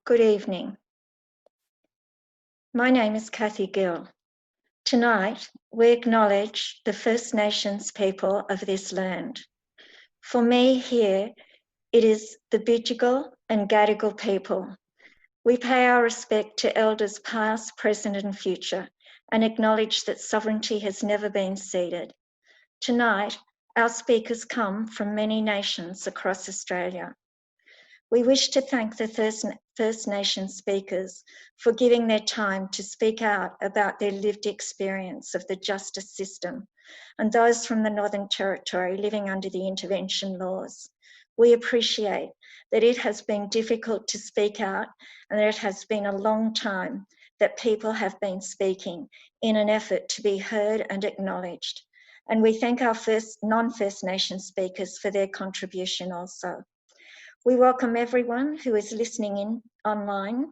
Good evening. My name is Kathy Gill. Tonight, we acknowledge the First Nations people of this land. For me here, it is the Bidjigal and Gadigal people. We pay our respect to elders past, present and future and acknowledge that sovereignty has never been ceded. Tonight, our speakers come from many nations across Australia. We wish to thank the First Nation speakers for giving their time to speak out about their lived experience of the justice system and those from the Northern Territory living under the intervention laws. We appreciate that it has been difficult to speak out and that it has been a long time that people have been speaking in an effort to be heard and acknowledged. And we thank our non-First Nation speakers for their contribution also. We welcome everyone who is listening in online.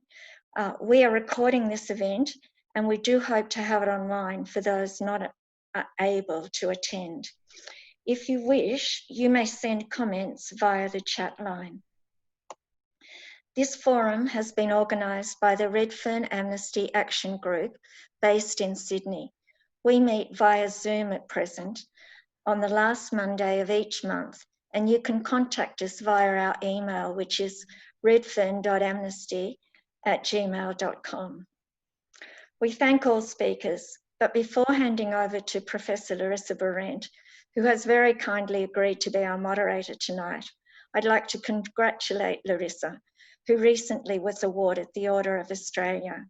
We are recording this event and we do hope to have it online for those not able to attend. If you wish, you may send comments via the chat line. This forum has been organised by the Redfern Amnesty Action Group based in Sydney. We meet via Zoom at present on the last Monday of each month, and you can contact us via our email, which is redfern.amnesty@gmail.com. We thank all speakers, but before handing over to Professor Larissa Behrendt, who has very kindly agreed to be our moderator tonight, I'd like to congratulate Larissa, who recently was awarded the Order of Australia.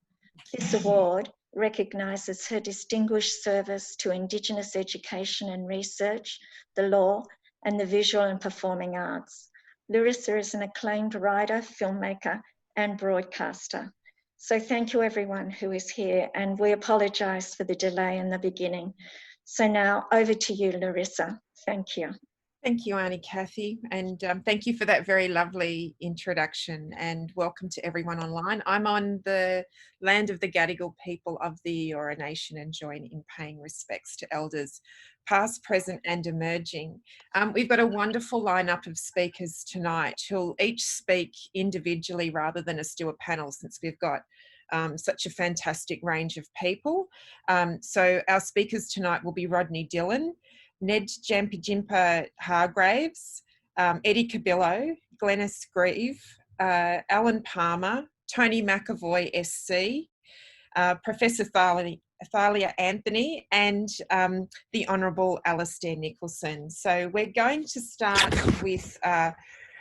This award recognises her distinguished service to Indigenous education and research, the law, and the visual and performing arts. Larissa is an acclaimed writer, filmmaker, and broadcaster. So thank you everyone who is here, and we apologise for the delay in the beginning. So now over to you, Larissa. Thank you. Thank you, Auntie Kathy, and thank you for that very lovely introduction, and welcome to everyone online. I'm on the land of the Gadigal people of the Eora Nation and join in paying respects to elders past, present and emerging. We've got a wonderful lineup of speakers tonight who'll each speak individually rather than us do a panel, since we've got such a fantastic range of people. So our speakers tonight will be Rodney Dillon, Ned Jampijimpa Hargraves, Eddie Cabillo, Glenys Grieve, Alan Palmer, Tony McAvoy SC, Professor Thalia Anthony and the Honourable Alistair Nicholson. So we're going to start with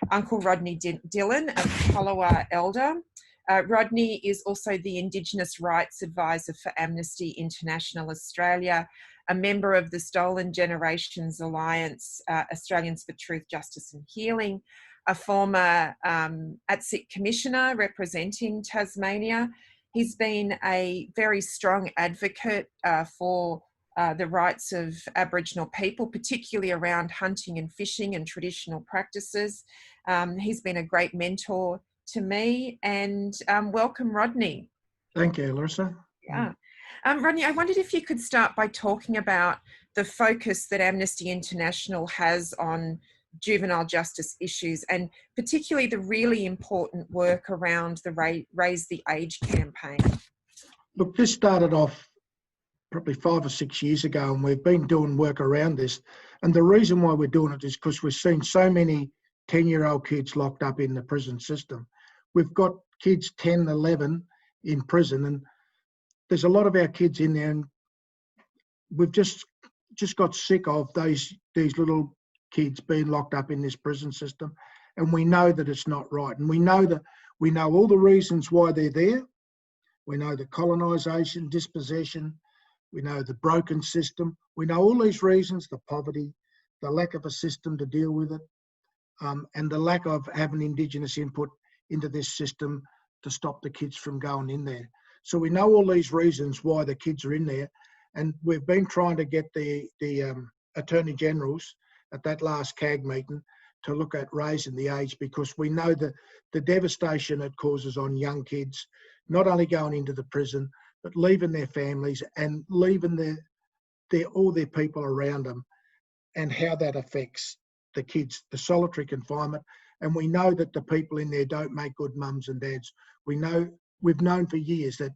Uncle Rodney Dillon, a Palawa elder. Rodney is also the Indigenous Rights Advisor for Amnesty International Australia, a member of the Stolen Generations Alliance, Australians for Truth, Justice and Healing, a former ATSIC Commissioner representing Tasmania. He's been a very strong advocate for the rights of Aboriginal people, particularly around hunting and fishing and traditional practices. He's been a great mentor to me, and welcome, Rodney. Thank you, Larissa. Yeah. Rodney, I wondered if you could start by talking about the focus that Amnesty International has on juvenile justice issues, and particularly the really important work around the Raise the Age campaign. Look, this started off probably 5 or 6 years ago, and we've been doing work around this. And the reason why we're doing it is because we've seen so many 10-year-old kids locked up in the prison system. We've got kids 10, 11 in prison, and there's a lot of our kids in there, and we've just got sick of these little kids being locked up in this prison system, and we know that it's not right, and we know all the reasons why they're there. We know the colonisation, dispossession, we know the broken system, we know all these reasons, the poverty, the lack of a system to deal with it, and the lack of having Indigenous input into this system to stop the kids from going in there. So we know all these reasons why the kids are in there, and we've been trying to get the Attorney Generals at that last CAG meeting to look at raising the age, because we know the devastation it causes on young kids, not only going into the prison, but leaving their families and leaving all their people around them, and how that affects the kids, the solitary confinement, And we know that the people in there don't make good mums and dads. We've known for years that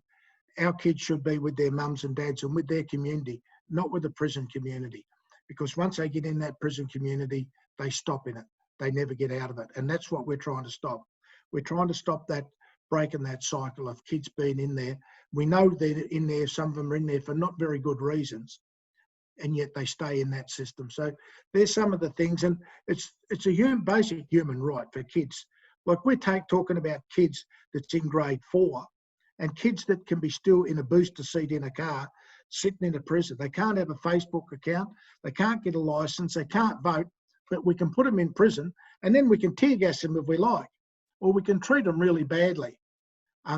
our kids should be with their mums and dads and with their community, not with the prison community. Because once they get in that prison community, they stop in it. They never get out of it. And that's what we're trying to stop. We're trying to stop that, breaking that cycle of kids being in there. We know they're in there, some of them are in there for not very good reasons, and yet they stay in that system. So there's some of the things, and it's a basic human right for kids. Like we're talking about kids that's in grade 4, and kids that can be still in a booster seat in a car, sitting in a prison. They can't have a Facebook account, they can't get a license, they can't vote, but we can put them in prison, and then we can tear gas them if we like, or we can treat them really badly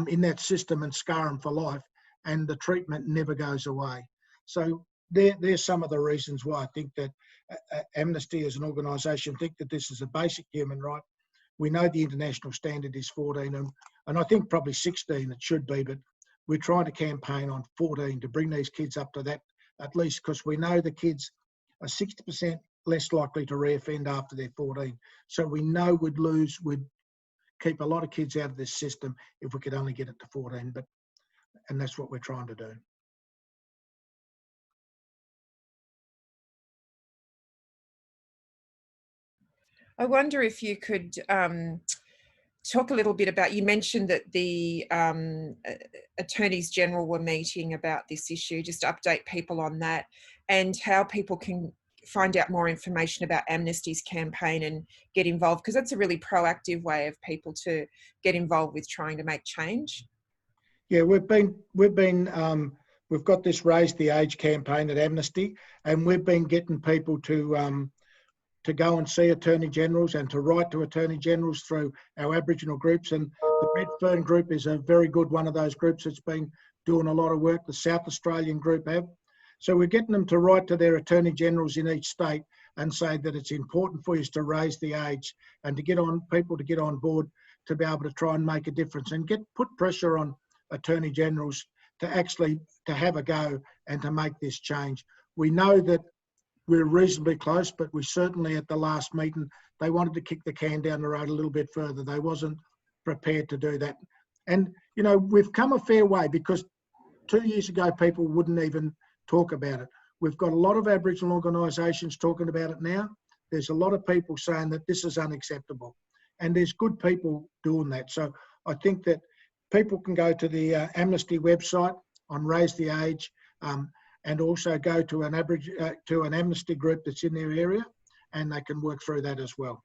in that system and scar them for life, and the treatment never goes away. So there's some of the reasons why I think that Amnesty as an organisation think that this is a basic human right. We know the international standard is 14, and I think probably 16 it should be, but we're trying to campaign on 14 to bring these kids up to that, at least, because we know the kids are 60% less likely to reoffend after they're 14. So we know we'd keep a lot of kids out of this system if we could only get it to 14, and that's what we're trying to do. I wonder if you could talk a little bit about, you mentioned that the Attorneys General were meeting about this issue, just to update people on that, and how people can find out more information about Amnesty's campaign and get involved, because that's a really proactive way of people to get involved with trying to make change. Yeah, we've got this Raise the Age campaign at Amnesty, and we've been getting people to go and see Attorney Generals and to write to Attorney Generals through our Aboriginal groups. And the Redfern group is a very good one of those groups that's been doing a lot of work. The South Australian group have. So we're getting them to write to their Attorney Generals in each state and say that it's important for you to raise the age and to get on people to get on board to be able to try and make a difference and put pressure on Attorney Generals to actually to have a go and to make this change. We know that we're reasonably close, but we certainly at the last meeting, they wanted to kick the can down the road a little bit further. They wasn't prepared to do that. And, you know, we've come a fair way, because 2 years ago, people wouldn't even talk about it. We've got a lot of Aboriginal organisations talking about it now. There's a lot of people saying that this is unacceptable, and there's good people doing that. So I think that people can go to the Amnesty website on Raise the Age, and also go to an Amnesty group that's in their area, and they can work through that as well.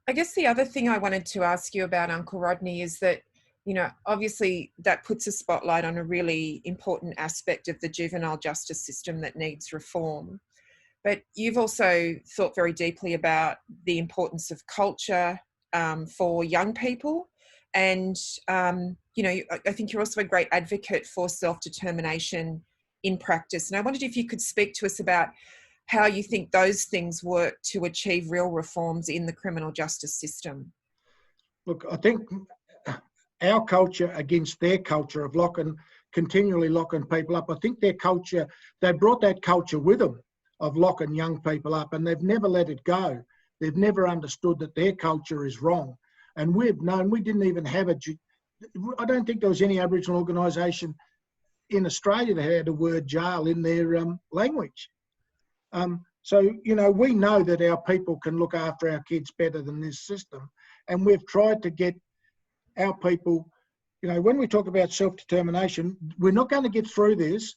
I guess the other thing I wanted to ask you about, Uncle Rodney, is that, you know, obviously that puts a spotlight on a really important aspect of the juvenile justice system that needs reform. But you've also thought very deeply about the importance of culture for young people. And, you know, I think you're also a great advocate for self-determination in practice. And I wondered if you could speak to us about how you think those things work to achieve real reforms in the criminal justice system. Look, I think our culture against their culture of continually locking people up, I think their culture, they brought that culture with them of locking young people up, and they've never let it go. They've never understood that their culture is wrong. And we've known, we didn't even have I don't think there was any Aboriginal organisation in Australia that had the word jail in their language. So, you know, we know that our people can look after our kids better than this system. And we've tried to get our people, you know, when we talk about self-determination, we're not going to get through this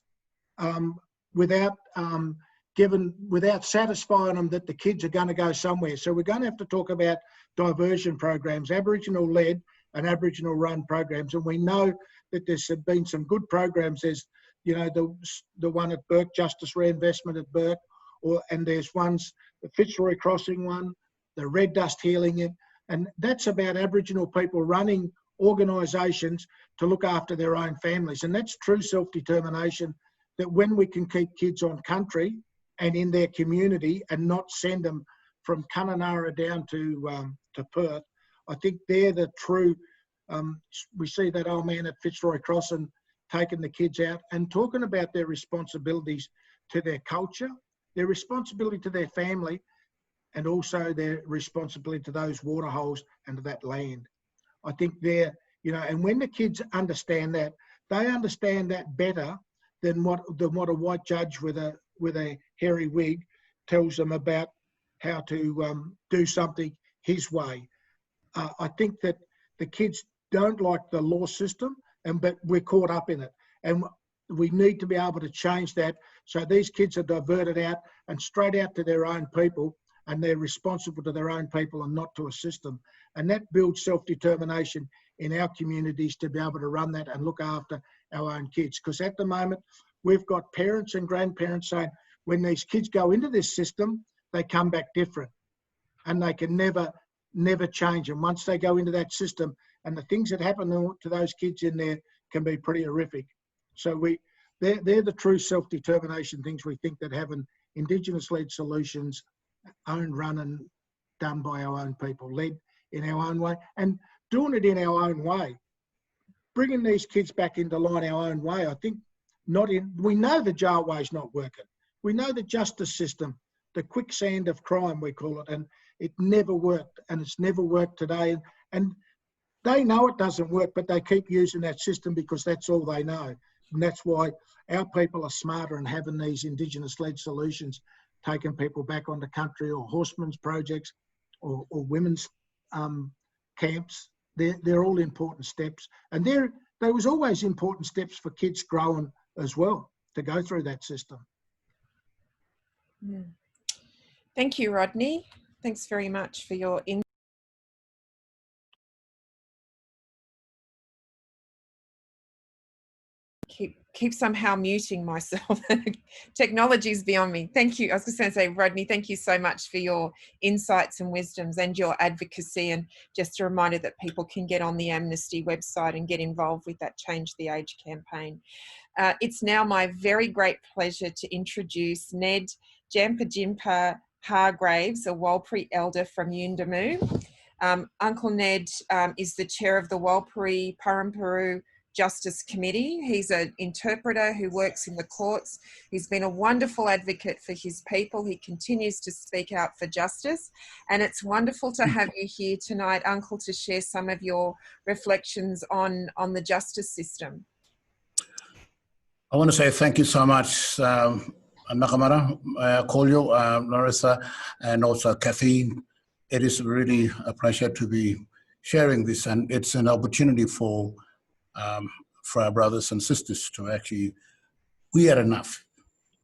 without satisfying them that the kids are going to go somewhere. So we're going to have to talk about diversion programs, Aboriginal-led and Aboriginal-run programs. And we know that there's been some good programs. There's, you know, the one at Burke, Justice Reinvestment at Burke, and there's ones, the Fitzroy Crossing one, the Red Dust Healing, and that's about Aboriginal people running organisations to look after their own families. And that's true self-determination, that when we can keep kids on country and in their community and not send them from Kununurra down to Perth, I think they're the true, we see that old man at Fitzroy Crossing taking the kids out and talking about their responsibilities to their culture, their responsibility to their family, and also their responsibility to those water holes and to that land. I think they're, and when the kids understand that, they understand that better than what a white judge with a hairy wig tells them about how to do something his way. I think that the kids don't like the law system, but we're caught up in it. And we need to be able to change that so these kids are diverted out and straight out to their own people, and they're responsible to their own people and not to a system. And that builds self-determination in our communities to be able to run that and look after our own kids. Because at the moment, we've got parents and grandparents saying when these kids go into this system, they come back different and they can never change. And once they go into that system, and the things that happen to those kids in there can be pretty horrific. So they're the true self-determination things we think that having Indigenous-led solutions, owned, run and done by our own people, led in our own way, and doing it in our own way. Bringing these kids back into line our own way, I think we know the jail way's not working. We know the justice system, the quicksand of crime, we call it, and it never worked, and it's never worked today. And they know it doesn't work, but they keep using that system because that's all they know. And that's why our people are smarter and having these Indigenous-led solutions, taking people back onto country or horsemen's projects or women's camps. They're all important steps. And there was always important steps for kids growing as well to go through that system. Thank you, Rodney. Thanks very much for your input. Keep somehow muting myself. Technology's beyond me. Thank you. I was just going to say, Rodney, thank you so much for your insights and wisdoms and your advocacy. And just a reminder that people can get on the Amnesty website and get involved with that Change the Age campaign. It's now my very great pleasure to introduce Ned Jampajimpa Hargraves, a Warlpiri elder from Yuendamu. Uncle Ned is the chair of the Warlpiri Parampuru Justice Committee. He's an interpreter who works in the courts. He's been a wonderful advocate for his people. He continues to speak out for justice. And it's wonderful to have you here tonight, Uncle, to share some of your reflections on the justice system. I want to say thank you so much, Nakamara, Kolyo, Larissa, and also Kathy. It is really a pleasure to be sharing this, and it's an opportunity for our brothers and sisters to actually, we had enough.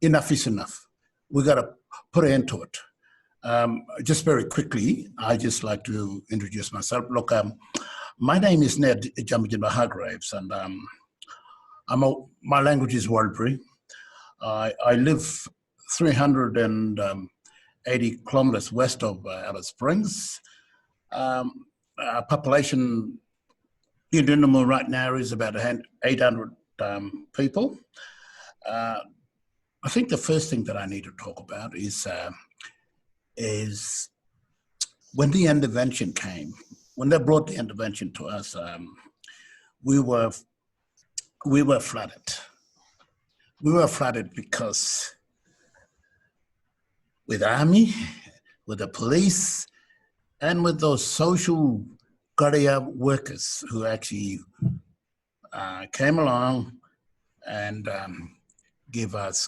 Enough is enough. We got to put an end to it. Just very quickly, I just like to introduce myself. Look, my name is Ned Jampajimpa Hargraves, and my language is Warlpiri. I live 380 kilometers west of Alice Springs. Population in Yuendamu right now is about 800 people. I think the first thing that I need to talk about is when the intervention came, when they brought the intervention to us, we were flooded. We were flooded because with army, with the police, and with those social guerrilla workers who actually came along and gave us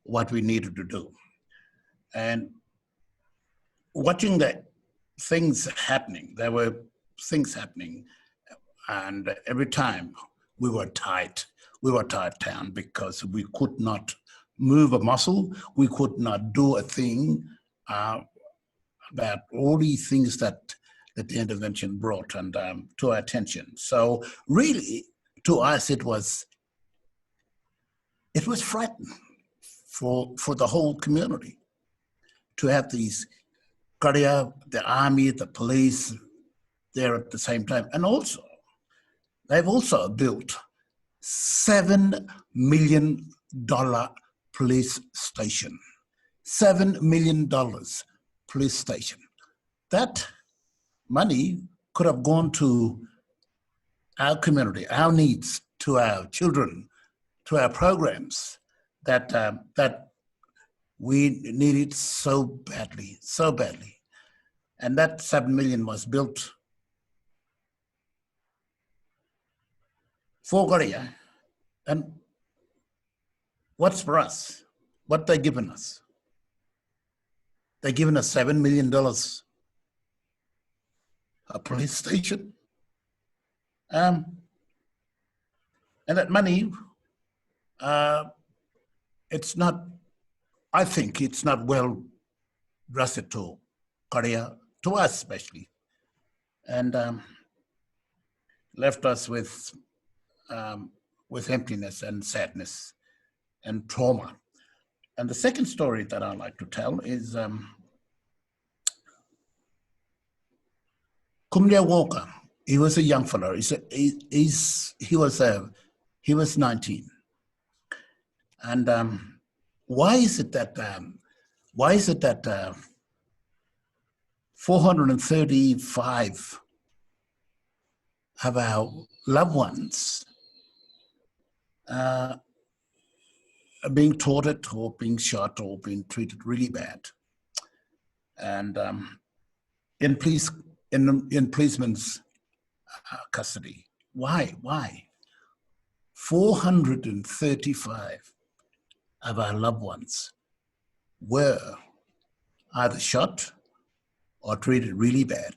what we needed to do. And watching that things happening, there were things happening, and every time we were tight down because we could not move a muscle, we could not do a thing about all these things that the intervention brought and to our attention. So really, to us, it was frightening for the whole community to have these guerrilla, the army, the police there at the same time. And also, they've also built $7 million police station. $7 million police station. That money could have gone to our community, our needs, to our children, to our programs that We need it so badly, so badly. And that 7 million was built for Korea. And what's for us? What they given us? They given us $7 million, a police station. And that money, it's not, I think it's not well dressed to Korea, to us especially, and left us with emptiness and sadness and trauma. And the second story that I like to tell is Kumlia Walker. He was a young fellow. He was 19. And why is it that 435 of our loved ones are being tortured or being shot or being treated really bad, and in policemen's custody? Why? 435 of our loved ones were either shot or treated really bad.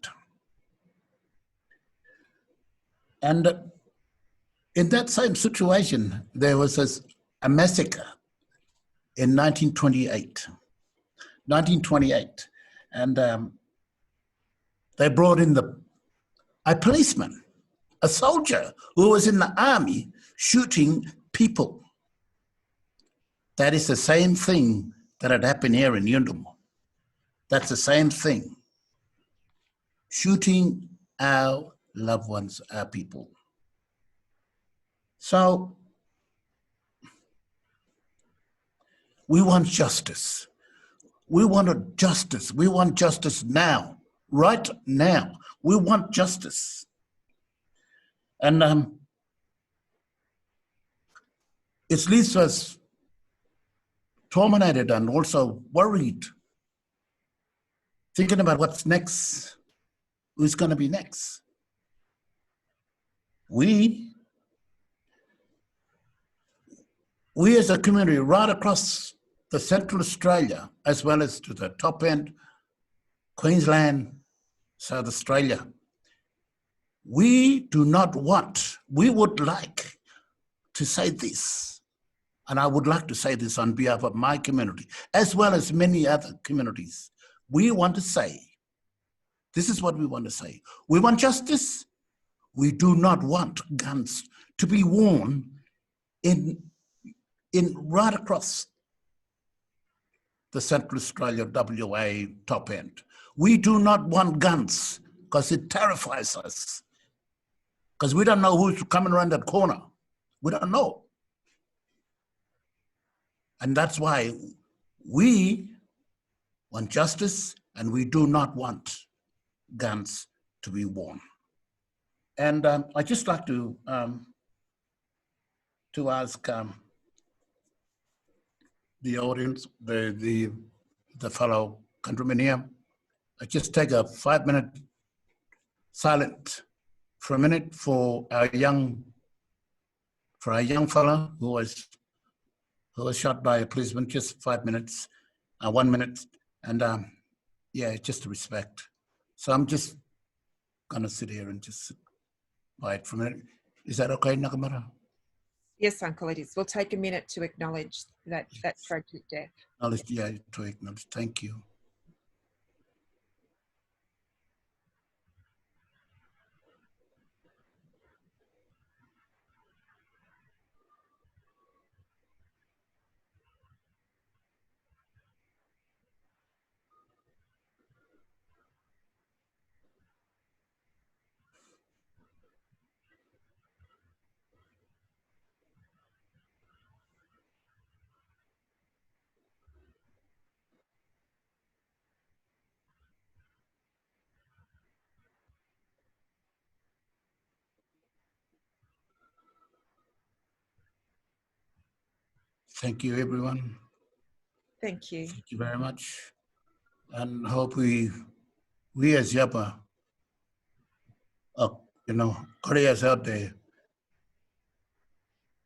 And in that same situation, there was a massacre in 1928. And they brought in a policeman, a soldier who was in the army shooting people. That is the same thing that had happened here in Yundum. That's the same thing. Shooting our loved ones, our people. So we want justice. We want justice. We want justice now, right now. We want justice. And it leaves us tormented and also worried, thinking about what's next, who's going to be next. We as a community right across the Central Australia, as well as to the top end, Queensland, South Australia, we would like to say this, and I would like to say this on behalf of my community, as well as many other communities. We want to say, this is what we want to say. We want justice. We do not want guns to be worn in right across the Central Australia, WA top end. We do not want guns because it terrifies us. Because we don't know who's coming around that corner. We don't know. And that's why we want justice and we do not want guns to be worn. And I'd just like to ask the audience, the fellow countrymen here, just take a 5-minute silence for a minute for our young fellow who was shot by a policeman. Just 5 minutes, 1 minute, and yeah, just to respect. So I'm just gonna sit here and just sit quiet for a minute. Is that okay, Nakamura? Yes, Uncle, it is. We'll take a minute to acknowledge that tragic death. Yeah, to acknowledge. Thank you. Thank you, everyone. Thank you. Thank you very much. And hope we as Yapa, Koreans out there,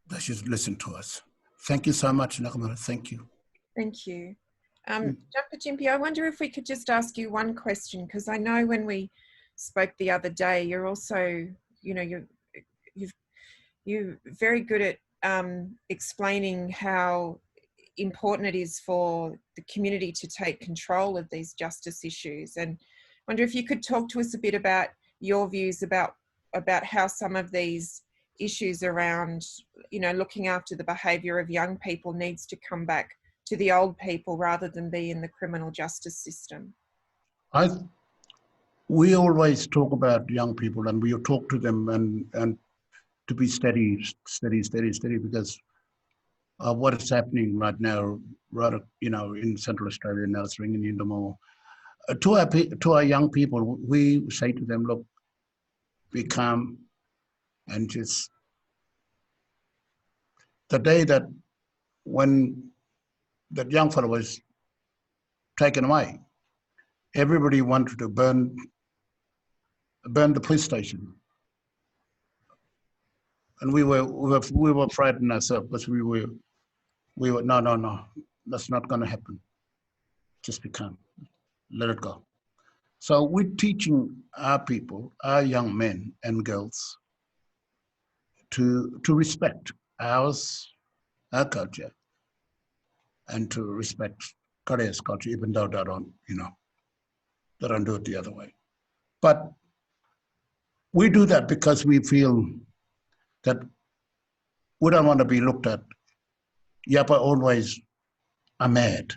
that should listen to us. Thank you so much, Nakamura. Thank you. Thank you. Jumper Jimpy, I wonder if we could just ask you one question, because I know when we spoke the other day, you're also, you're very good at explaining how important it is for the community to take control of these justice issues. And I wonder if you could talk to us a bit about your views about how some of these issues around, looking after the behaviour of young people needs to come back to the old people rather than be in the criminal justice system. We always talk about young people, and we talk to them and to be steady, because of what is happening right now, in Central Australia, now it's ringing in the more. To our young people, we say to them, look, be calm, and just the day that when that young fellow was taken away, everybody wanted to burn the police station. And we were frightened ourselves, because we were no, that's not going to happen. Just be calm, let it go. So we're teaching our people, our young men and girls, to respect our culture, and to respect Korea's culture, even though they don't do it the other way. But we do that because we feel that we don't want to be looked at. Yapa always are mad.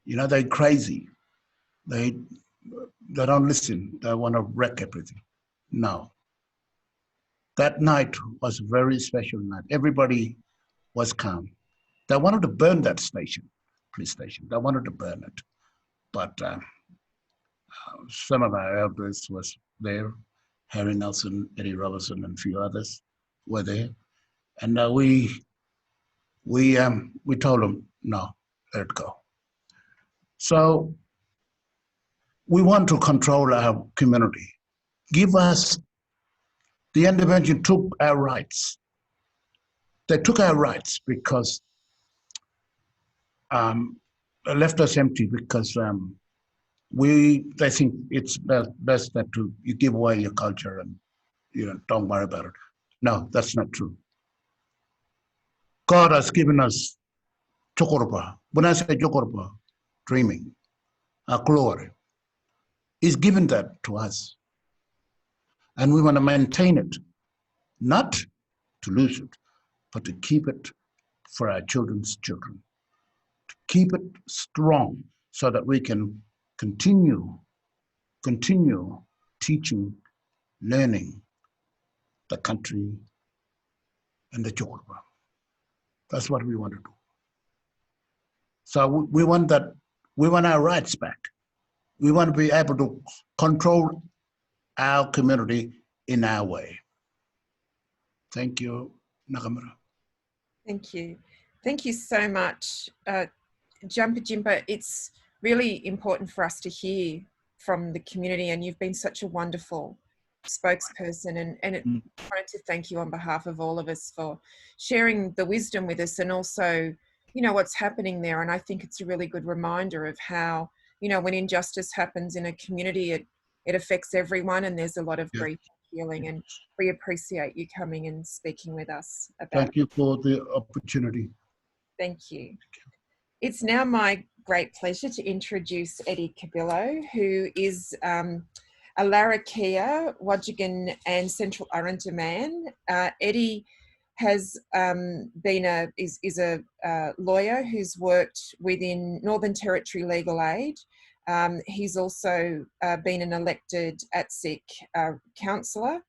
They're crazy. They don't listen. They want to wreck everything. No. That night was a very special night. Everybody was calm. They wanted to burn that police station. They wanted to burn it. But some of our elders was there. Harry Nelson, Eddie Robertson, and a few others were there. And we told them, no, let it go. So we want to control our community. Give us, the intervention took our rights. They took our rights because they left us empty, because they think it's best that you give away your culture and don't worry about it. No, that's not true. God has given us chokorpa. When I say chokorpa, dreaming, glory, He's given that to us. And we want to maintain it, not to lose it, but to keep it for our children's children. To keep it strong so that we can continue teaching, learning the country and the chokorpa. That's what we want to do. So we want our rights back. We want to be able to control our community in our way. Thank you, Nakamura. Thank you. Thank you so much, Jumper Jimper. It's really important for us to hear from the community, and you've been such a wonderful spokesperson, and wanted to thank you on behalf of all of us for sharing the wisdom with us, and also what's happening there. And I think it's a really good reminder of how when injustice happens in a community, it affects everyone, and there's a lot of grief and healing. And we appreciate you coming and speaking with us about Thank you for the opportunity. Thank you. It's now my great pleasure to introduce Eddie Cabillo, who is a Larrakia, Wajigan and Central Arrernte man. Eddie has is a lawyer who's worked within Northern Territory Legal Aid. He's also been an elected ATSIC councillor.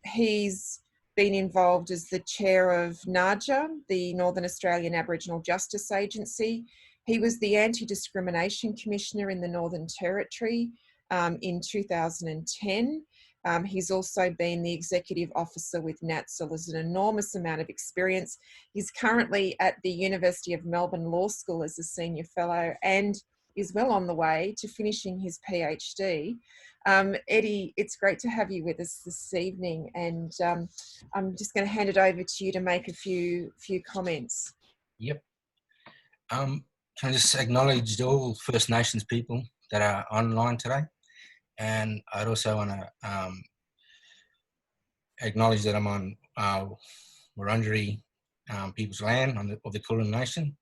He's been involved as the chair of NAJA, the Northern Australian Aboriginal Justice Agency. He was the Anti-Discrimination Commissioner in the Northern Territory in 2010. He's also been the executive officer with NATSL. There's an enormous amount of experience. He's currently at the University of Melbourne Law School as a senior fellow and is well on the way to finishing his PhD. Eddie, it's great to have you with us this evening, and I'm just going to hand it over to you to make a few comments. Yep. Can I just acknowledge all First Nations people that are online today, and I'd also want to acknowledge that I'm on Wurundjeri people's land of the Kulin Nation,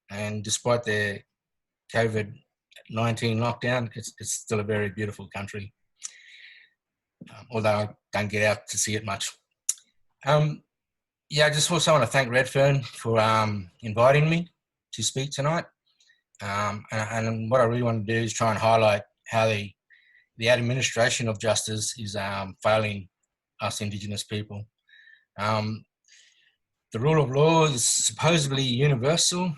and despite the COVID-19 lockdown, it's still a very beautiful country, although I don't get out to see it much. Yeah, I just also want to thank Redfern for inviting me to speak tonight. And what I really want to do is try and highlight how the administration of justice is failing us Indigenous people. The rule of law is supposedly universal.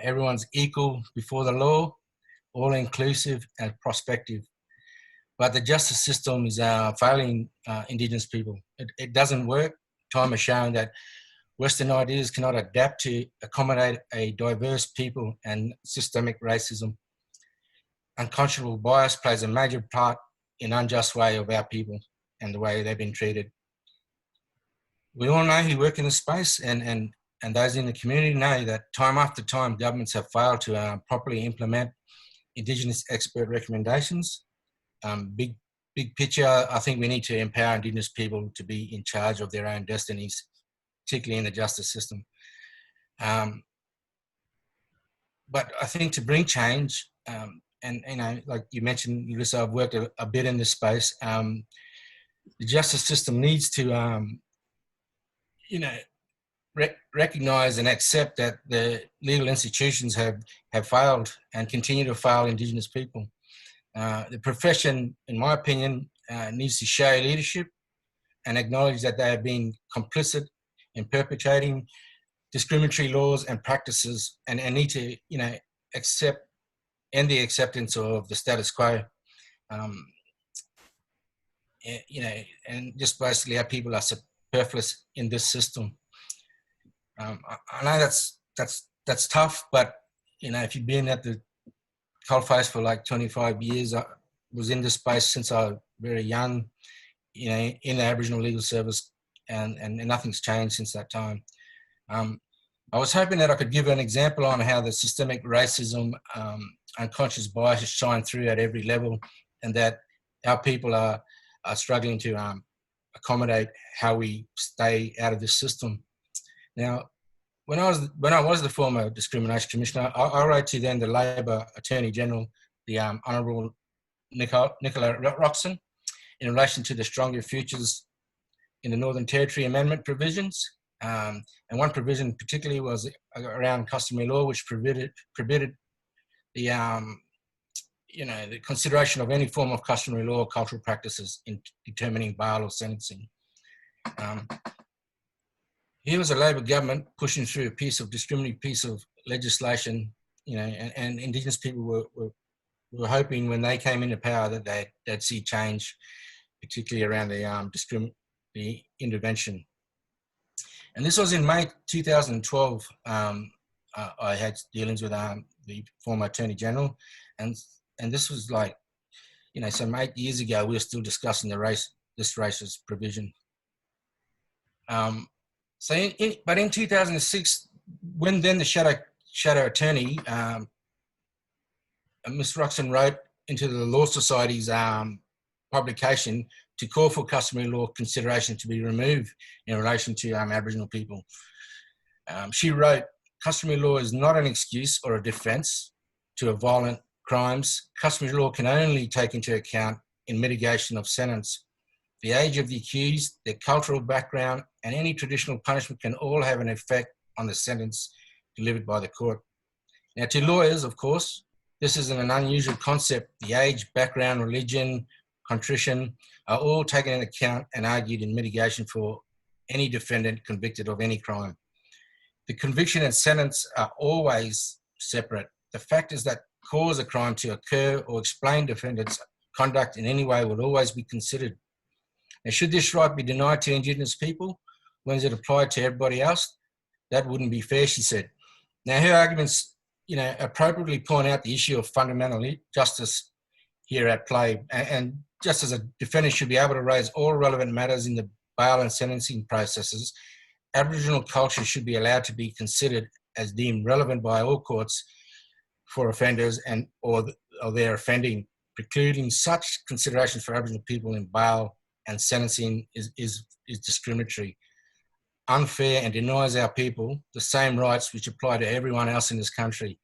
Everyone's equal before the law, all inclusive and prospective. But the justice system is failing Indigenous people. It doesn't work. Time has shown that Western ideas cannot adapt to accommodate a diverse people, and systemic racism. Unconscionable bias plays a major part in unjust way of our people and the way they've been treated. We all know who work in the space, and those in the community know that time after time governments have failed to properly implement Indigenous expert recommendations. Big picture, I think we need to empower Indigenous people to be in charge of their own destinies, particularly in the justice system. But I think to bring change, and you know, like you mentioned, Melissa, I've worked a bit in this space. The justice system needs to, you know, recognise and accept that the legal institutions have failed and continue to fail Indigenous people. The profession, in my opinion, needs to show leadership and acknowledge that they have been complicit in perpetrating discriminatory laws and practices, and need to, you know, end the acceptance of the status quo. You know, and just basically our people are superfluous in this system. I know that's tough, but you know, if you've been at the coalface for like 25 years, I was in this space since I was very young, you know, in the Aboriginal legal service, and nothing's changed since that time. I was hoping that I could give an example on how the systemic racism, unconscious bias is shine through at every level, and that our people are struggling to accommodate how we stay out of this system. Now, when I was the former Discrimination Commissioner, I wrote to then the Labor Attorney General, the Honourable Nicola Roxon, in relation to the Stronger Futures in the Northern Territory Amendment provisions. And one provision particularly was around customary law, which prohibited the you know, the consideration of any form of customary law or cultural practices in determining bail or sentencing. Here was a Labor government pushing through a discriminatory piece of legislation, you know, and Indigenous people were hoping when they came into power that they'd see change, particularly around the intervention. And this was in May 2012. I had dealings with the former Attorney General, and this was like, you know, some 8 years ago, we were still discussing this racist provision. But in 2006, when then the shadow attorney, Ms. Roxon wrote into the Law Society's publication to call for customary law consideration to be removed in relation to Aboriginal people. She wrote, "Customary law is not an excuse or a defence to a violent crimes. Customary law can only take into account in mitigation of sentence. The age of the accused, their cultural background, and any traditional punishment can all have an effect on the sentence delivered by the court." Now, to lawyers, of course, this isn't an unusual concept. The age, background, religion, contrition are all taken into account and argued in mitigation for any defendant convicted of any crime. The conviction and sentence are always separate. The factors that cause a crime to occur or explain defendant's conduct in any way will always be considered. Now, should this right be denied to Indigenous people? When is it applied to everybody else? That wouldn't be fair, she said. Now, her arguments, appropriately point out the issue of fundamental justice here at play. And just as a defendant should be able to raise all relevant matters in the bail and sentencing processes, Aboriginal culture should be allowed to be considered as deemed relevant by all courts for offenders or their offending. Precluding such consideration for Aboriginal people in bail and sentencing is discriminatory, unfair, and denies our people the same rights which apply to everyone else in this country.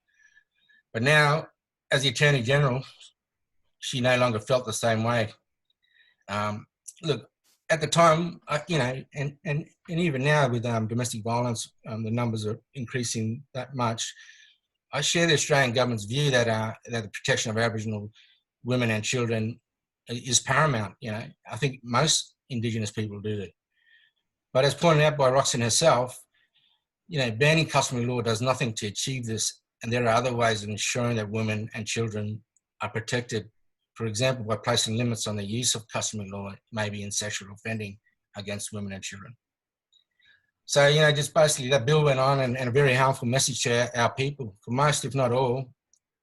But now, as the Attorney General, she no longer felt the same way. Look, at the time, and even now with domestic violence, the numbers are increasing that much. I share the Australian government's view that the protection of Aboriginal women and children is paramount. I think most Indigenous people do that. But as pointed out by Roxanne herself, banning customary law does nothing to achieve this, and there are other ways of ensuring that women and children are protected. For example, by placing limits on the use of customary law, maybe in sexual offending against women and children. So, just basically that bill went on and a very harmful message to our people. For most, if not all,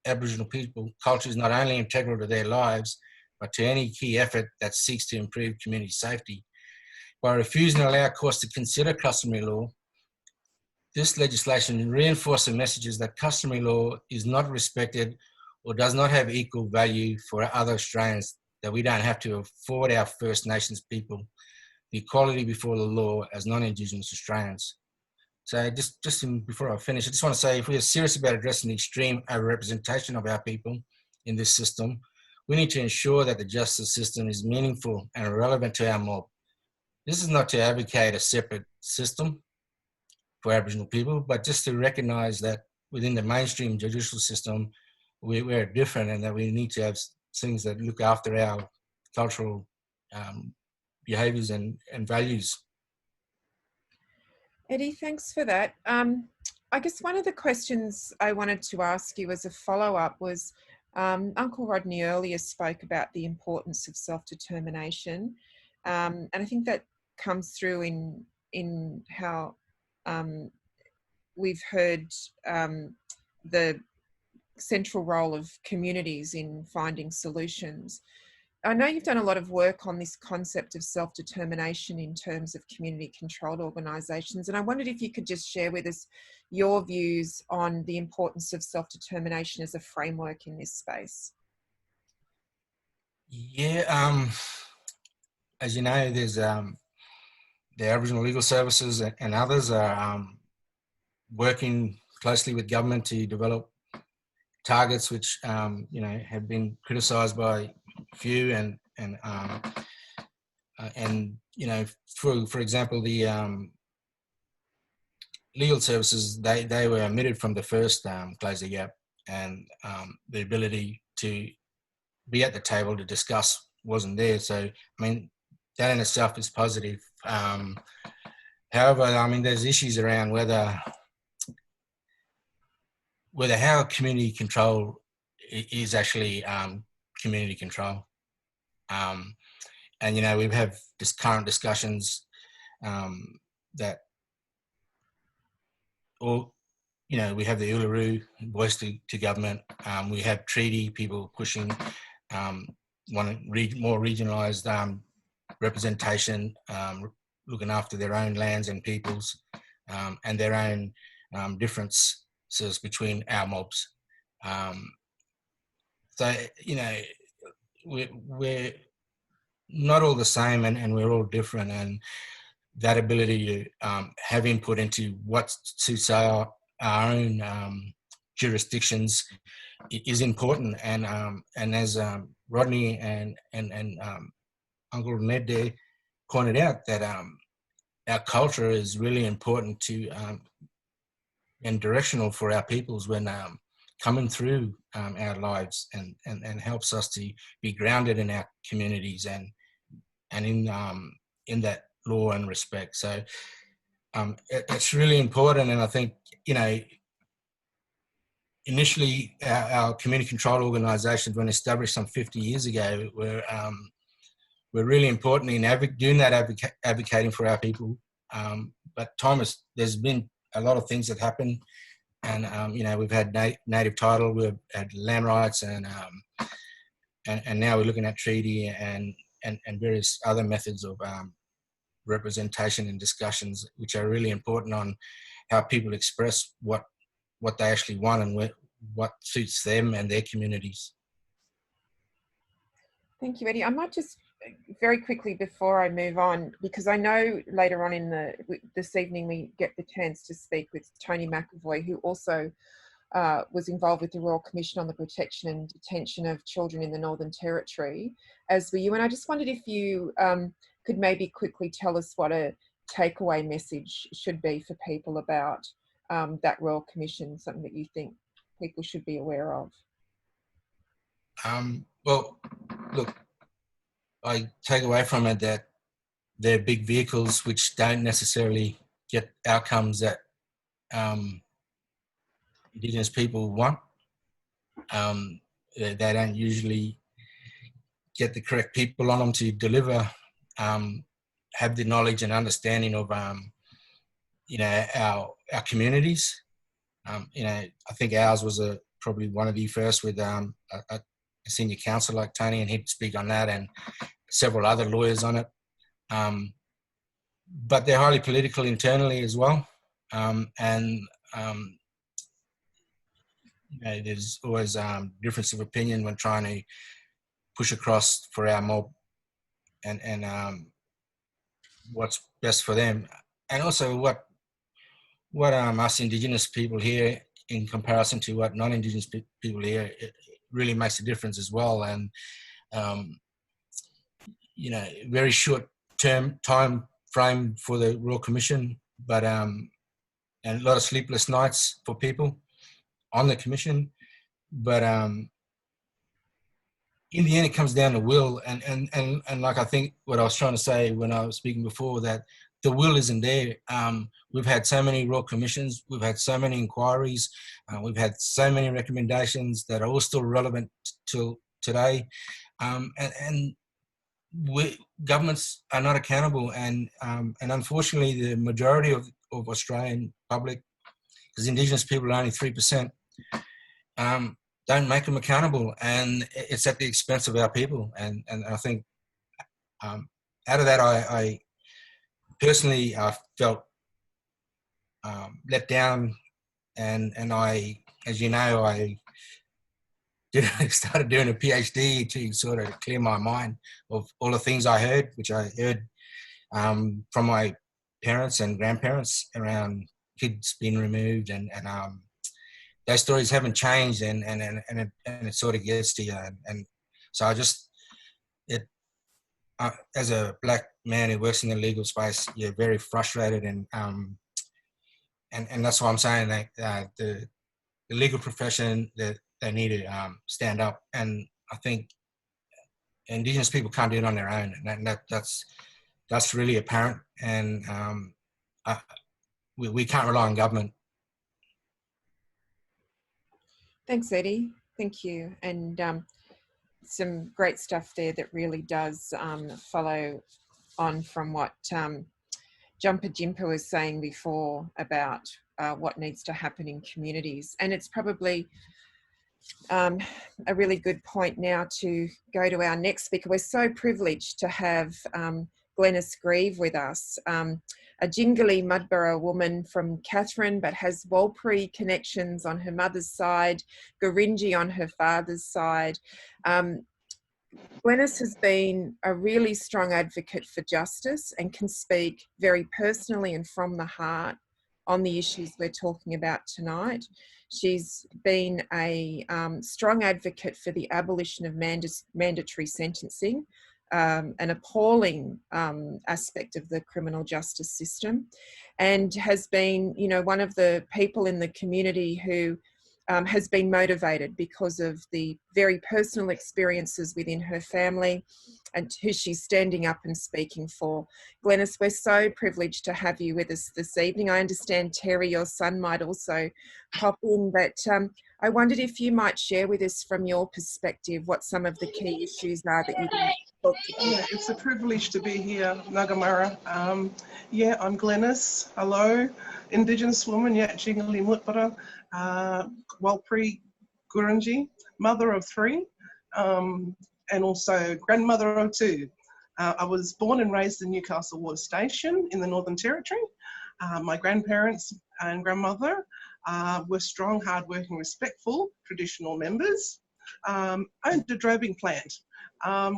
Aboriginal people, culture is not only integral to their lives, but to any key effort that seeks to improve community safety. By refusing to allow courts to consider customary law, this legislation reinforces messages that customary law is not respected or does not have equal value for other Australians, that we don't have to afford our First Nations people the equality before the law as non-Indigenous Australians. So before I finish, I just want to say, if we are serious about addressing the extreme overrepresentation of our people in this system, we need to ensure that the justice system is meaningful and relevant to our mob. This is not to advocate a separate system for Aboriginal people, but just to recognise that within the mainstream judicial system, we're different, and that we need to have things that look after our cultural behaviours and values. Eddie, thanks for that. I guess one of the questions I wanted to ask you as a follow-up was, Uncle Rodney earlier spoke about the importance of self-determination, and I think that comes through in how we've heard the central role of communities in finding solutions. I know you've done a lot of work on this concept of self-determination in terms of community-controlled organisations, and I wondered if you could just share with us your views on the importance of self-determination as a framework in this space. Yeah, as you know, there's the Aboriginal Legal Services and others are working closely with government to develop targets which have been criticised by few, and for example, the legal services, they were omitted from the first Close the Gap, and the ability to be at the table to discuss wasn't there. So I mean, that in itself is positive. However, I mean, there's issues around whether how community control is actually community control. And, we've had this current discussions that all, we have the Uluru voice to government. We have treaty people pushing want more regionalised representation, looking after their own lands and peoples, and their own differences between our mobs. So, we're not all the same, and we're all different, and that ability to have input into what suits our own jurisdictions is important. And as Rodney and Uncle Ned there pointed out, that our culture is really important to and directional for our peoples when coming through our lives, and helps us to be grounded in our communities and in that law and respect. So it's really important. And I think, initially our community control organisations, when established some 50 years ago, were we're really important in doing that advocating for our people. But Thomas, there's been a lot of things that happen, and you know, we've had native title, we've had land rights, and now we're looking at treaty and various other methods of representation and discussions, which are really important on how people express what they actually want and what suits them and their communities. Thank you, Eddie. I might just very quickly before I move on, because I know later on in this evening we get the chance to speak with Tony McAvoy, who also was involved with the Royal Commission on the Protection and Detention of Children in the Northern Territory, as were you. And I just wondered if you could maybe quickly tell us what a takeaway message should be for people about that Royal Commission, something that you think people should be aware of. Well, look, I take away from it that they're big vehicles which don't necessarily get outcomes that Indigenous people want. They don't usually get the correct people on them to deliver, have the knowledge and understanding of, you know, our communities. You know, I think ours was probably one of the first with a senior counsel like Tony, and he'd speak on that, and several other lawyers on it. But they're highly political internally as well. You know, there's always difference of opinion when trying to push across for our mob and what's best for them, and also what us Indigenous people here in comparison to what non-Indigenous people here, it really makes a difference as well. And you know, very short term time frame for the Royal Commission, but and a lot of sleepless nights for people on the commission. But in the end, it comes down to will, and like I think what I was trying to say when I was speaking before, that the will isn't there. We've had so many Royal Commissions, we've had so many inquiries, we've had so many recommendations that are all still relevant till today, and governments are not accountable, and unfortunately the majority of Australian public, because Indigenous people are only 3%, don't make them accountable, and it's at the expense of our people. And I think out of that, I personally felt let down, and I, as you know, I started doing a PhD to sort of clear my mind of all the things I heard, which I heard from my parents and grandparents around kids being removed, and those stories haven't changed, and it sort of gets to you, and so I just, as a black man who works in the legal space, you're very frustrated, and that's why I'm saying that the legal profession, that they need to stand up, and I think Indigenous people can't do it on their own, and that's really apparent, and we can't rely on government. Thanks, Eddie. Thank you. And some great stuff there that really does follow on from what Jumper Jimper was saying before about what needs to happen in communities. And it's probably a really good point now to go to our next speaker. We're so privileged to have Glenys Grieve with us, a Jingali Mudburra woman from Katherine, but has Warlpiri connections on her mother's side, Gurindji on her father's side. Glenys has been a really strong advocate for justice and can speak very personally and from the heart on the issues we're talking about tonight. She's been a strong advocate for the abolition of mandatory sentencing, an appalling aspect of the criminal justice system, and has been, you know, one of the people in the community who has been motivated because of the very personal experiences within her family and who she's standing up and speaking for. Glenys, we're so privileged to have you with us this evening. I understand Terry, your son, might also pop in, but I wondered if you might share with us from your perspective what some of the key issues are that you can talk to. Yeah, it's a privilege to be here, Nagamara. Yeah, I'm Glenys. Hello, Indigenous woman, Yatjingali Mutpara, Walpri Gurunji, mother of 3, and also grandmother of 2. I was born and raised in Newcastle Water Station in the Northern Territory. My grandparents and grandmother were strong, hardworking, respectful, traditional members. Owned a droving plant,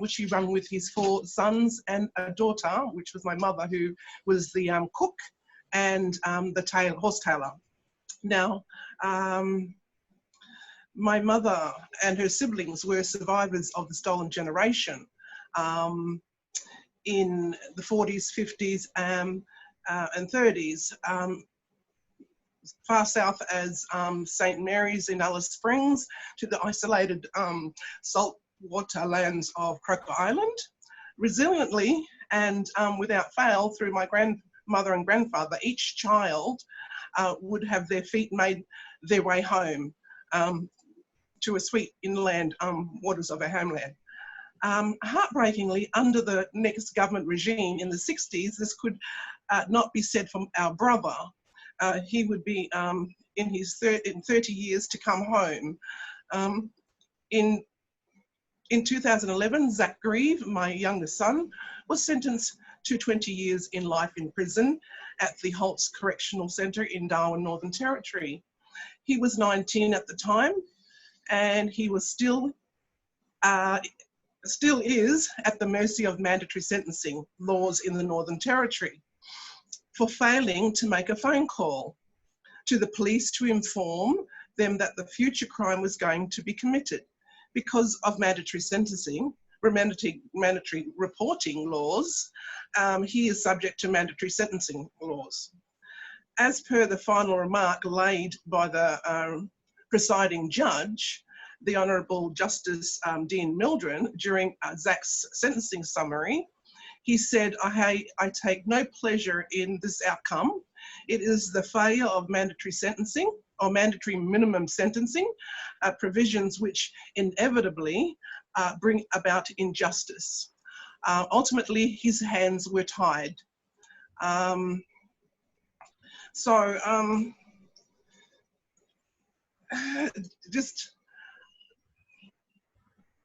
which he ran with his 4 sons and a daughter, which was my mother, who was the cook and the horse tailer. Now, my mother and her siblings were survivors of the stolen generation in the 40s, 50s, and 30s. Far south as St. Mary's in Alice Springs to the isolated saltwater lands of Croker Island. Resiliently and without fail, through my grandmother and grandfather, each child would have their feet made their way home to a sweet inland waters of our homeland. Heartbreakingly, under the next government regime in the 60s, this could not be said for our brother. He would be in his 30 years to come home. In 2011, Zach Grieve, my youngest son, was sentenced to 20 years in life in prison at the Holtz Correctional Centre in Darwin, Northern Territory. He was 19 at the time, and he was still is at the mercy of mandatory sentencing laws in the Northern Territory for failing to make a phone call to the police to inform them that the future crime was going to be committed. Because of mandatory sentencing, mandatory reporting laws, he is subject to mandatory sentencing laws. As per the final remark laid by the presiding judge, the Honourable Justice Dean Mildren, during Zach's sentencing summary, he said, I take no pleasure in this outcome. It is the failure of mandatory sentencing or mandatory minimum sentencing provisions which inevitably bring about injustice. Ultimately, his hands were tied.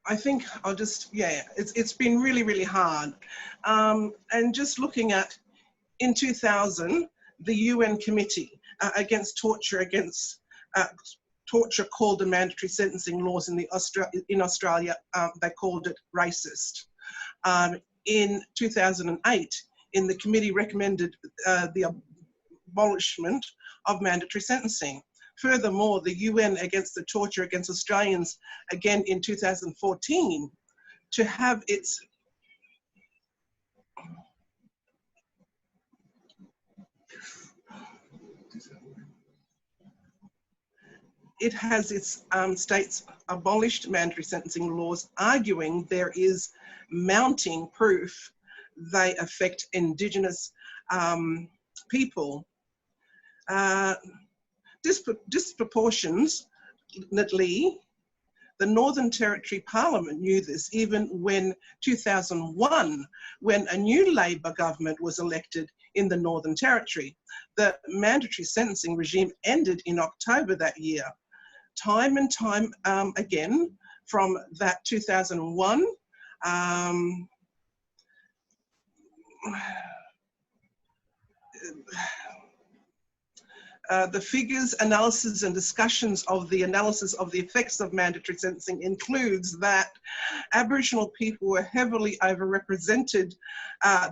I think I'll just, it's been really, really hard. And just looking at, in 2000, the UN Committee against torture, torture called the mandatory sentencing laws in Australia, they called it racist. In 2008, the committee recommended the abolishment of mandatory sentencing. Furthermore, the UN against the torture against Australians, again in 2014, to have its states abolished mandatory sentencing laws, arguing there is mounting proof they affect Indigenous people. Disproportionately, the Northern Territory Parliament knew this even when 2001, when a new Labor government was elected in the Northern Territory. The mandatory sentencing regime ended in October that year. Time and time again, from that 2001, the figures, analysis and discussions of the analysis of the effects of mandatory sentencing includes that Aboriginal people were heavily overrepresented.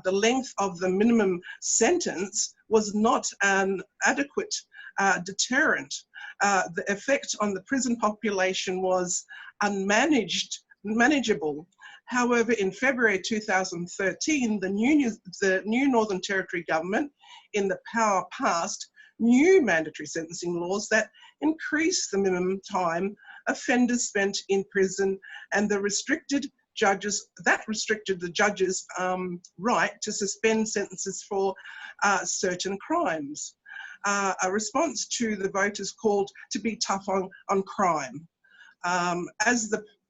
The length of the minimum sentence was not an adequate deterrent. The effect on the prison population was unmanageable. However, in February 2013, the new Northern Territory government in the power passed new mandatory sentencing laws that increase the minimum time offenders spent in prison, and that restricted the judges' right to suspend sentences for certain crimes. A response to the voters called to be tough on crime.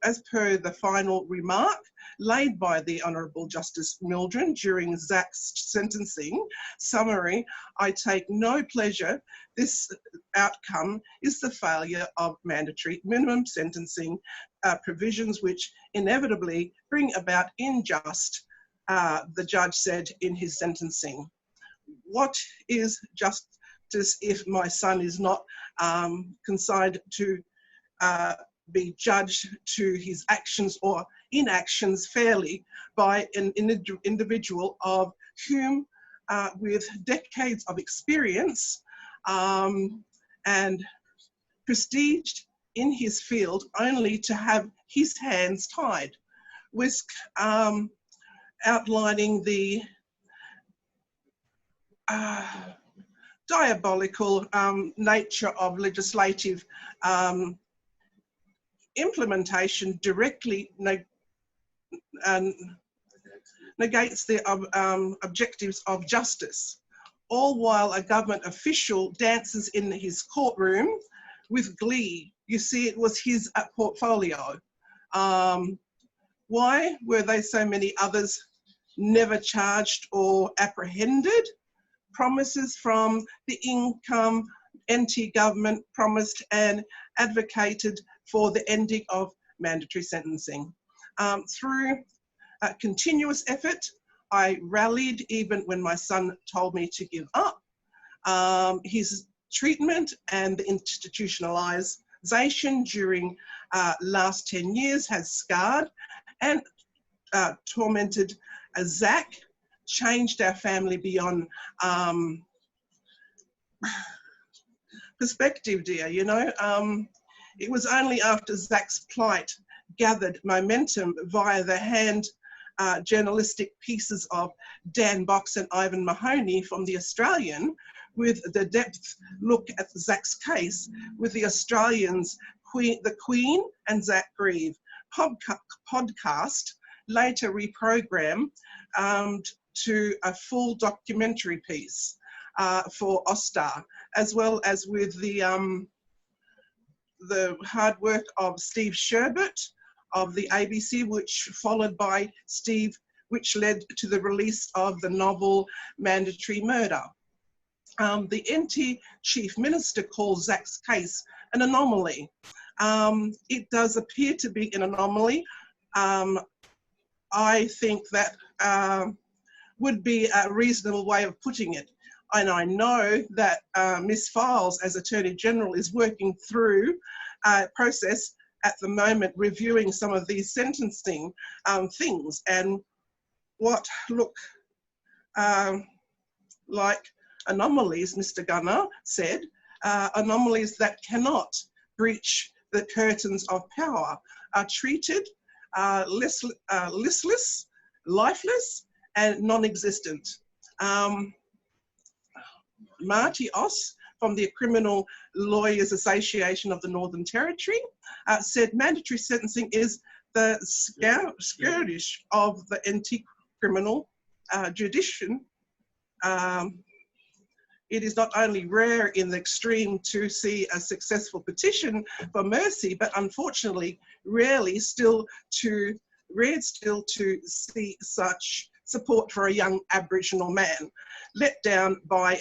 As per the final remark laid by the Honourable Justice Mildren during Zach's sentencing summary, I take no pleasure. This outcome is the failure of mandatory minimum sentencing provisions, which inevitably bring about unjust, the judge said in his sentencing. What is justice if my son is not consigned to be judged to his actions or inactions fairly by an individual of whom, with decades of experience and prestige in his field, only to have his hands tied? Whisk outlining the diabolical nature of legislative implementation directly negates the objectives of justice, all while a government official dances in his courtroom with glee. You see, it was his portfolio. Why were there so many others never charged or apprehended? Promises from the income NT government promised and advocated for the ending of mandatory sentencing. Through continuous effort, I rallied even when my son told me to give up. His treatment and the institutionalization during last 10 years has scarred and tormented Zach, changed our family beyond perspective, dear, you know. It was only after Zach's plight gathered momentum via the hand journalistic pieces of Dan Box and Ivan Mahoney from The Australian, with the depth look at Zach's case with the Australians, The Queen and Zach Grieve podcast, later reprogrammed to a full documentary piece for Austar, as well as with the hard work of Steve Sherbert of the ABC, which followed by Steve, which led to the release of the novel Mandatory Murder. The NT Chief Minister calls Zach's case an anomaly. It does appear to be an anomaly. I think that would be a reasonable way of putting it. And I know that Ms. Files, as Attorney General, is working through a process at the moment, reviewing some of these sentencing things, and what look like anomalies, Mr. Gunner said, anomalies that cannot breach the curtains of power, are treated listless, lifeless, and non-existent. Marty Oss from the Criminal Lawyers Association of the Northern Territory said mandatory sentencing is the scourge of the anti-criminal judiction. It is not only rare in the extreme to see a successful petition for mercy, but unfortunately rare still to see such support for a young Aboriginal man let down by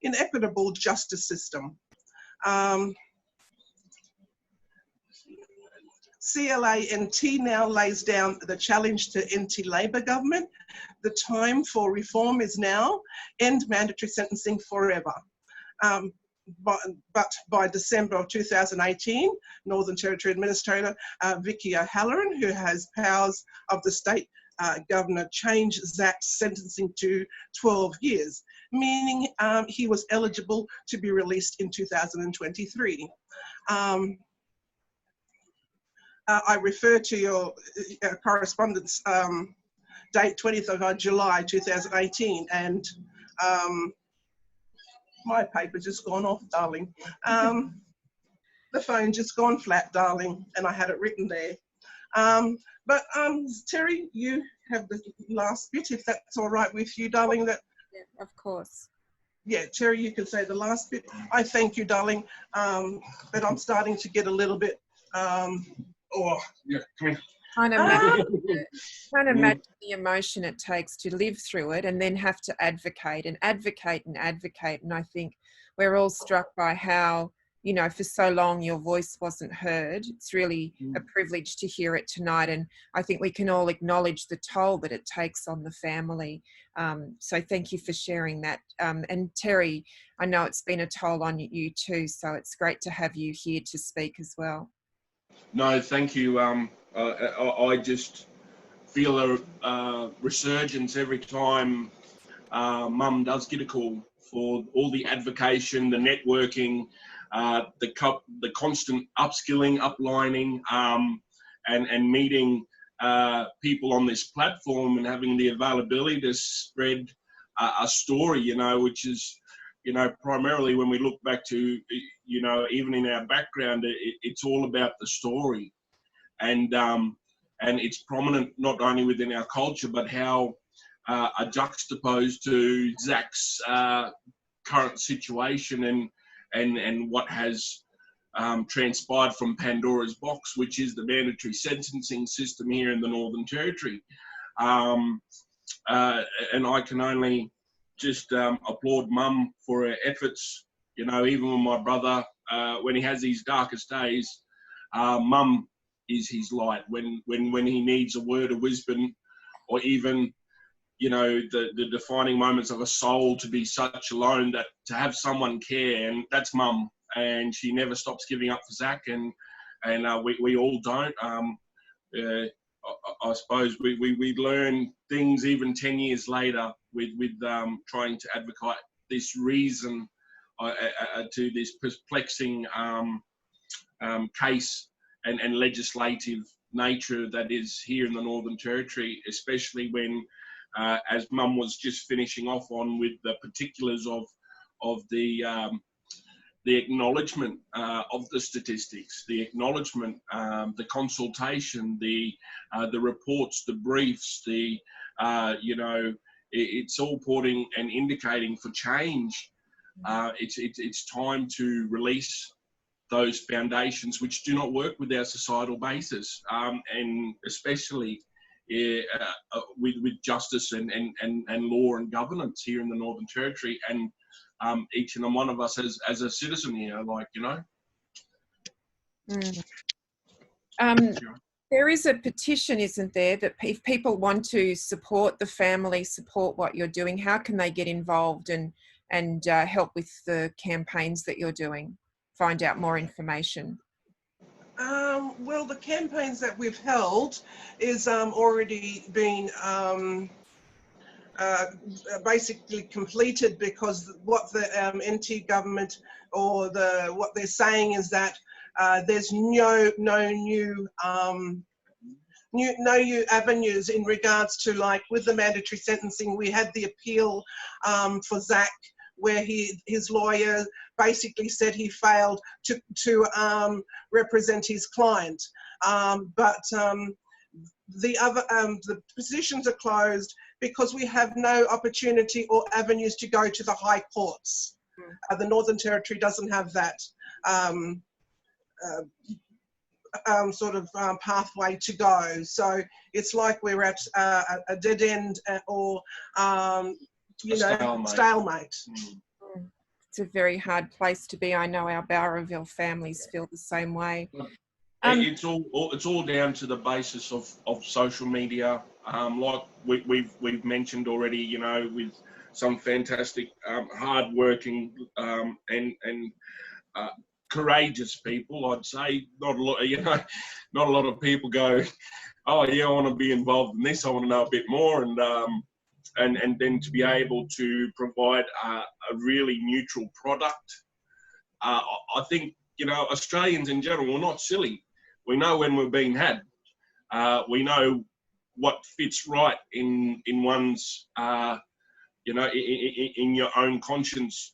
inequitable justice system. CLA-NT now lays down the challenge to NT Labor government. The time for reform is now. End mandatory sentencing forever. But by December of 2018, Northern Territory Administrator Vicky O'Halloran, who has powers of the state governor, changed Zach's sentencing to 12 years, meaning he was eligible to be released in 2023. I refer to your correspondence date 20th of July 2018, and My paper just gone off, darling. The phone just gone flat, darling, and I had it written there. But Terry, you have the last bit, if that's all right with you, darling. That, yeah, of course. Yeah, Terry, you can say the last bit. I thank you, darling, but I'm starting to get a little bit... oh, yeah, come here. Can't imagine the emotion it takes to live through it and then have to advocate and advocate and advocate. And I think we're all struck by how, you know, for so long your voice wasn't heard. It's really a privilege to hear it tonight. And I think we can all acknowledge the toll that it takes on the family. So thank you for sharing that. And Terry, I know it's been a toll on you too. So it's great to have you here to speak as well. No, thank you. I just feel a resurgence every time Mum does get a call, for all the advocation, the networking, the constant upskilling, uplining, and meeting people on this platform and having the availability to spread a story, you know, which is, you know, primarily when we look back to, you know, even in our background, it's all about the story. And it's prominent not only within our culture, but how juxtaposed to Zach's current situation and what has transpired from Pandora's box, which is the mandatory sentencing system here in the Northern Territory. And I can only just applaud Mum for her efforts. You know, even when my brother, when he has these darkest days, Mum is his light. When he needs a word of wisdom, or even, you know, the defining moments of a soul to be such alone, that to have someone care, and that's Mum, and she never stops giving up for Zach, and we all don't. I suppose we learn things even 10 years later with trying to advocate this reason to this perplexing case and legislative nature that is here in the Northern Territory, especially when, as Mum was just finishing off on with the particulars of the acknowledgement of the statistics, the acknowledgement, the consultation, the reports, the briefs, you know, it's all pointing and indicating for change. It's time to release those foundations which do not work with our societal basis, and especially with justice and law and governance here in the Northern Territory, and each and one of us as a citizen here, like, you know. There is a petition, isn't there, that if people want to support the family, support what you're doing, how can they get involved and help with the campaigns that you're doing? Find out more information? Well, the campaigns that we've held is already been basically completed, because what the NT government or what they're saying is that there's no new avenues in regards to, like, with the mandatory sentencing. We had the appeal for Zach, where his lawyer basically said he failed to represent his client. But the positions are closed because we have no opportunity or avenues to go to the high courts. The Northern Territory doesn't have that sort of pathway to go. So it's like we're at a dead end, or you know, stalemate. It's a very hard place to be. I know our Bowraville families feel the same way. It's all down to the basis of social media, like we've mentioned already. You know, with some fantastic, hard-working and courageous people. I'd say not a lot. You know, not a lot of people go, "Oh yeah, I want to be involved in this. I want to know a bit more," and then to be able to provide a really neutral product. I think, you know, Australians in general, we're not silly. We know when we're being had. We know what fits right in one's, you know, in your own conscience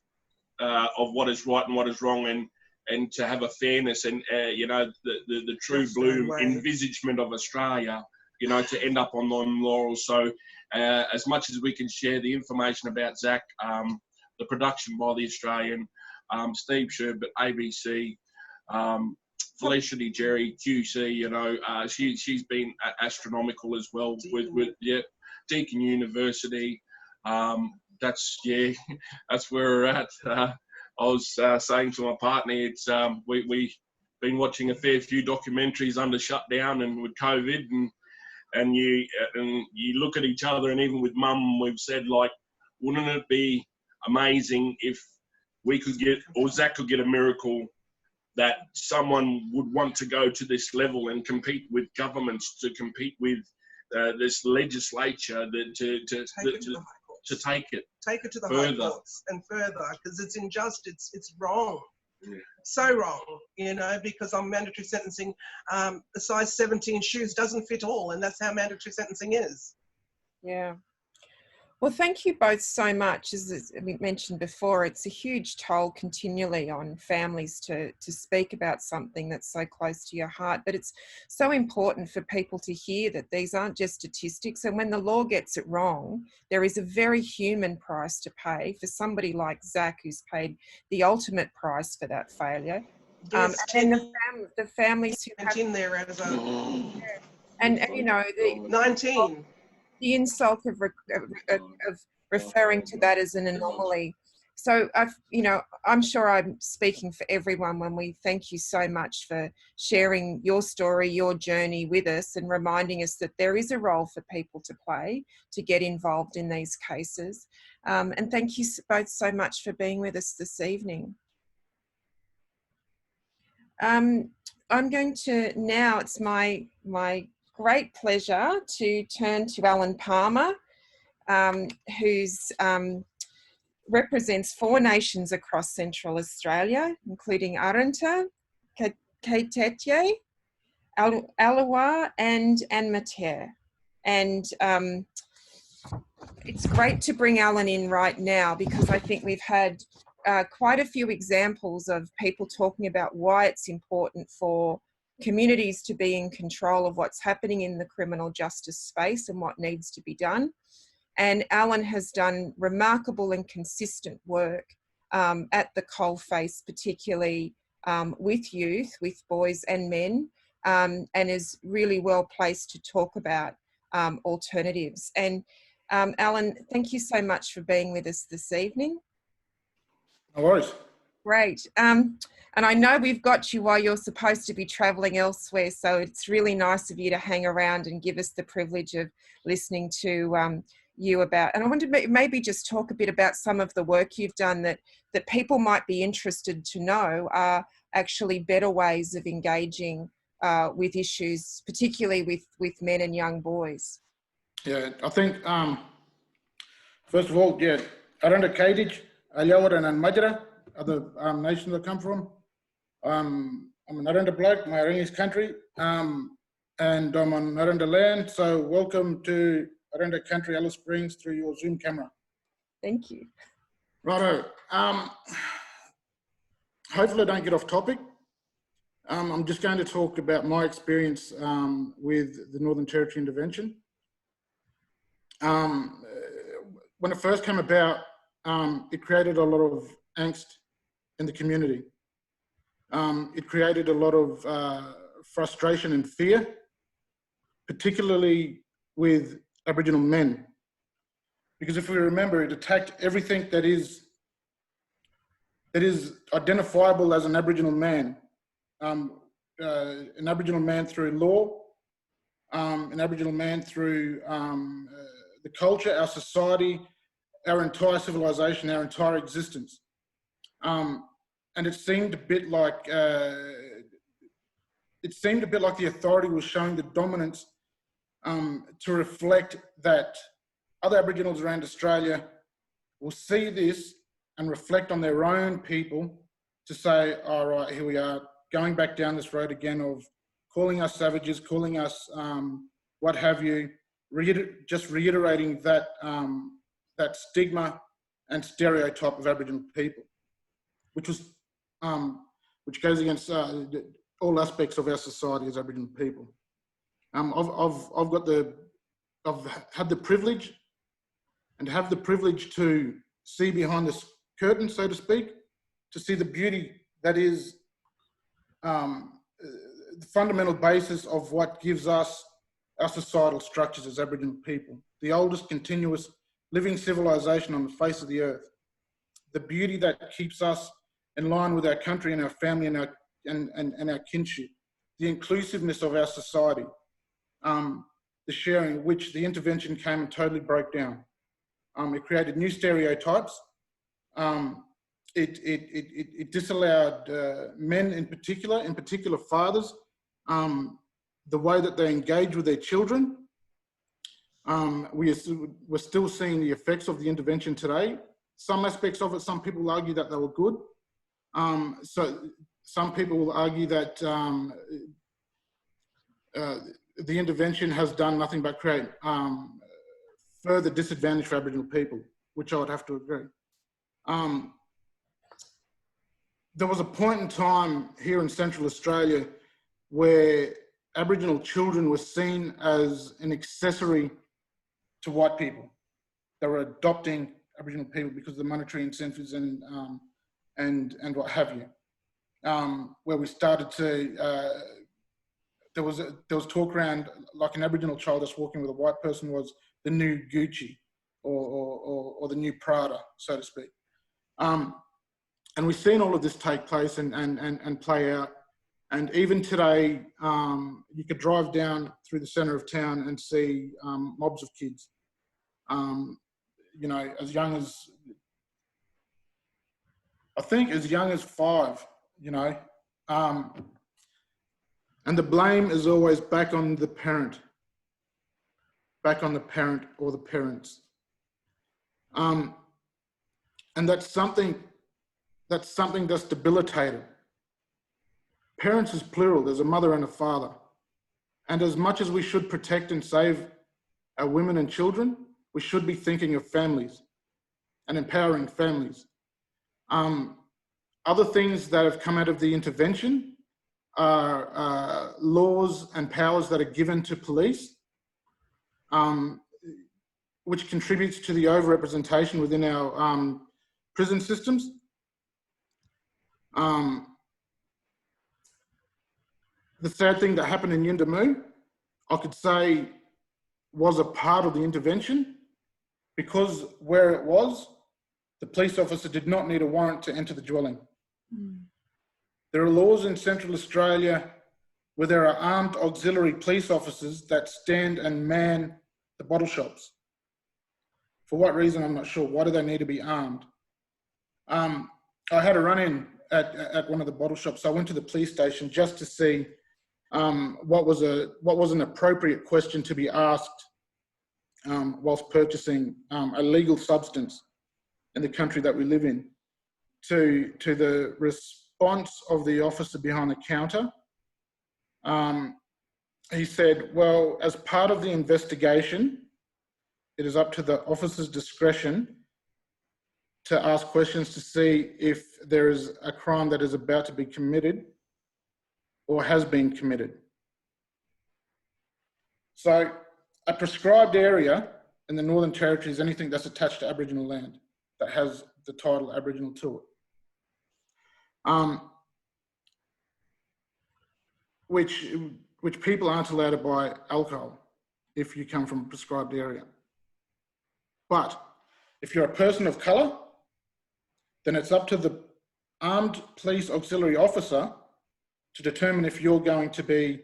of what is right and what is wrong, and to have a fairness and you know, the true blue envisagement of Australia, you know, to end up on non-laurels. So as much as we can share the information about Zach, the production by the Australian, Steve Sherbert, ABC, Felicity Jerry, QC, you know, she's been astronomical as well with Deakin University. That's that's where we're at. I was saying to my partner, it's we've been watching a fair few documentaries under shutdown and with COVID, and you look at each other, and even with Mum, we've said, like, wouldn't it be amazing if we could get, or Zach could get a miracle that someone would want to go to this level and compete with governments, to compete with this legislature, to take it to the further. high courts and further, because it's unjust, it's wrong. Yeah. So wrong, you know, because on mandatory sentencing, a size 17 shoes doesn't fit all, and that's how mandatory sentencing is. Yeah. Well, thank you both so much. As we mentioned before, it's a huge toll continually on families to speak about something that's so close to your heart. But it's so important for people to hear that these aren't just statistics. And when the law gets it wrong, there is a very human price to pay for somebody like Zach, who's paid the ultimate price for that failure. Yes, and the families who have in there as a and you know, the 19. The insult of referring to that as an anomaly. So, you know, I'm sure I'm speaking for everyone when we thank you so much for sharing your story, your journey with us, and reminding us that there is a role for people to play to get involved in these cases. And thank you both so much for being with us this evening. I'm going to now, it's my great pleasure to turn to Alan Palmer, who's represents 4 nations across Central Australia, including Arrernte, Kaitetje, Aliwa and Anmater. And it's great to bring Alan in right now, because I think we've had quite a few examples of people talking about why it's important for communities to be in control of what's happening in the criminal justice space and what needs to be done. And Alan has done remarkable and consistent work at the coalface, particularly with youth, with boys and men, and is really well placed to talk about alternatives. And Alan, thank you so much for being with us this evening. No worries. Great. And I know we've got you while you're supposed to be travelling elsewhere, so it's really nice of you to hang around and give us the privilege of listening to you about. And I wanted to maybe just talk a bit about some of the work you've done that people might be interested to know are actually better ways of engaging with issues, particularly with men and young boys. Yeah, I think, first of all, yeah, Arrernte, Kaitetje, Aliwa and Majara are the nations I come from. I'm an Arrernte bloke, my Arrernte country, and I'm on Arrernte land, so welcome to Arrernte country, Alice Springs, through your Zoom camera. Thank you. Righto. Hopefully I don't get off topic. I'm just going to talk about my experience with the Northern Territory intervention. When it first came about, it created a lot of angst in the community. It created a lot of frustration and fear, particularly with Aboriginal men. Because if we remember, it attacked everything that is identifiable as an Aboriginal man. An Aboriginal man through law, an Aboriginal man through the culture, our society, our entire civilization, our entire existence. And it seemed a bit like the authority was showing the dominance to reflect that other Aboriginals around Australia will see this and reflect on their own people to say, all right, here we are, going back down this road again of calling us savages, calling us what have you, just reiterating that, that stigma and stereotype of Aboriginal people. which goes against all aspects of our society as Aboriginal people. I've had the privilege and have the privilege to see behind this curtain, so to speak, to see the beauty that is the fundamental basis of what gives us our societal structures as Aboriginal people, the oldest continuous living civilization on the face of the earth, the beauty that keeps us in line with our country and our family and our kinship, the inclusiveness of our society, the sharing, which the intervention came and totally broke down. It created new stereotypes. It disallowed men in particular fathers, the way that they engage with their children. We're still seeing the effects of the intervention today. Some aspects of it, some people argue that they were good. So some people will argue that the intervention has done nothing but create further disadvantage for Aboriginal people, which I would have to agree. There was a point in time here in Central Australia where Aboriginal children were seen as an accessory to white people. They were adopting Aboriginal people because of the monetary incentives and what have you. Where we started to, there was talk around like an Aboriginal child that's walking with a white person was the new Gucci or the new Prada, so to speak. And we've seen all of this take place and play out. And even today, you could drive down through the centre of town and see mobs of kids, you know, as young as, I think as young as 5, you know. And the blame is always back on the parent or the parents. And that's something that's debilitated. Parents is plural, there's a mother and a father. And as much as we should protect and save our women and children, we should be thinking of families and empowering families. Other things that have come out of the intervention are laws and powers that are given to police, which contributes to the overrepresentation within our prison systems. The sad thing that happened in Yuendamu, I could say was a part of the intervention, because where it was, the police officer did not need a warrant to enter the dwelling. There are laws in Central Australia where there are armed auxiliary police officers that stand and man the bottle shops. For what reason, I'm not sure. Why do they need to be armed? I had a run-in at one of the bottle shops. I went to the police station just to see what was an appropriate question to be asked whilst purchasing a legal substance in the country that we live in. To the response of the officer behind the counter, he said, well, as part of the investigation, it is up to the officer's discretion to ask questions to see if there is a crime that is about to be committed or has been committed. So a prescribed area in the Northern Territory is anything that's attached to Aboriginal land that has the title Aboriginal to it. Which people aren't allowed to buy alcohol if you come from a prescribed area. But if you're a person of colour, then it's up to the armed police auxiliary officer to determine if you're going to be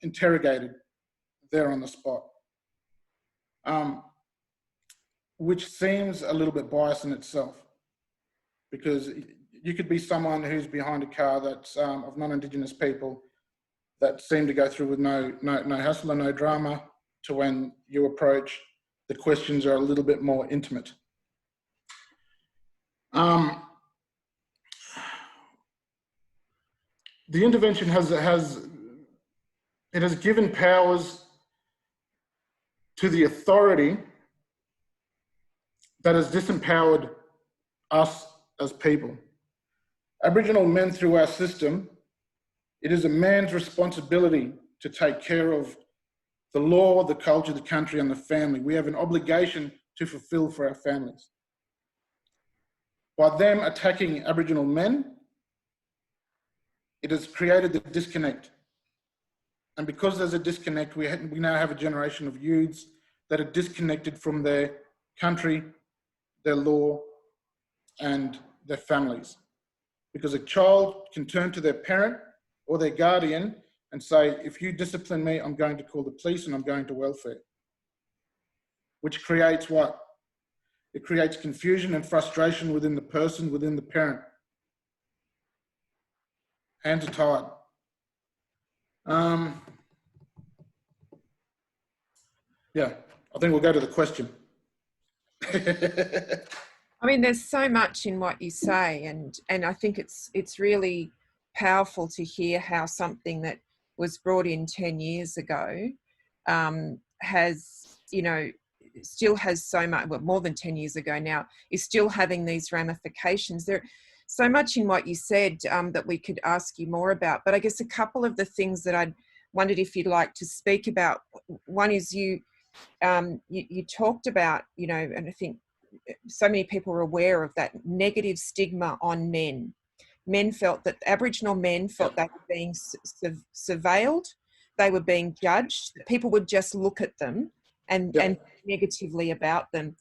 interrogated there on the spot. Which seems a little bit biased in itself, because you could be someone who's behind a car that's of non-Indigenous people that seem to go through with no hassle and no drama, to when you approach, the questions are a little bit more intimate. The intervention has given powers to the authority that has disempowered us as people. Aboriginal men through our system, it is a man's responsibility to take care of the law, the culture, the country, and the family. We have an obligation to fulfill for our families. By them attacking Aboriginal men, it has created the disconnect. And because there's a disconnect, we now have a generation of youths that are disconnected from their country, their law, and their families. Because a child can turn to their parent or their guardian and say, if you discipline me, I'm going to call the police and I'm going to welfare. Which creates what? It creates confusion and frustration within the person, within the parent. Hands are tied. Yeah, I think we'll go to the question. I mean, there's so much in what you say, and I think it's really powerful to hear how something that was brought in 10 years ago has, you know, still has so much, well, more than 10 years ago now, is still having these ramifications. There so much in what you said that we could ask you more about, but I guess a couple of the things that I wondered if you'd like to speak about. One is you talked about, you know, and I think so many people are aware of that negative stigma on men. Men felt that Aboriginal men felt they were being surveilled, they were being judged, that people would just look at them and negatively about them.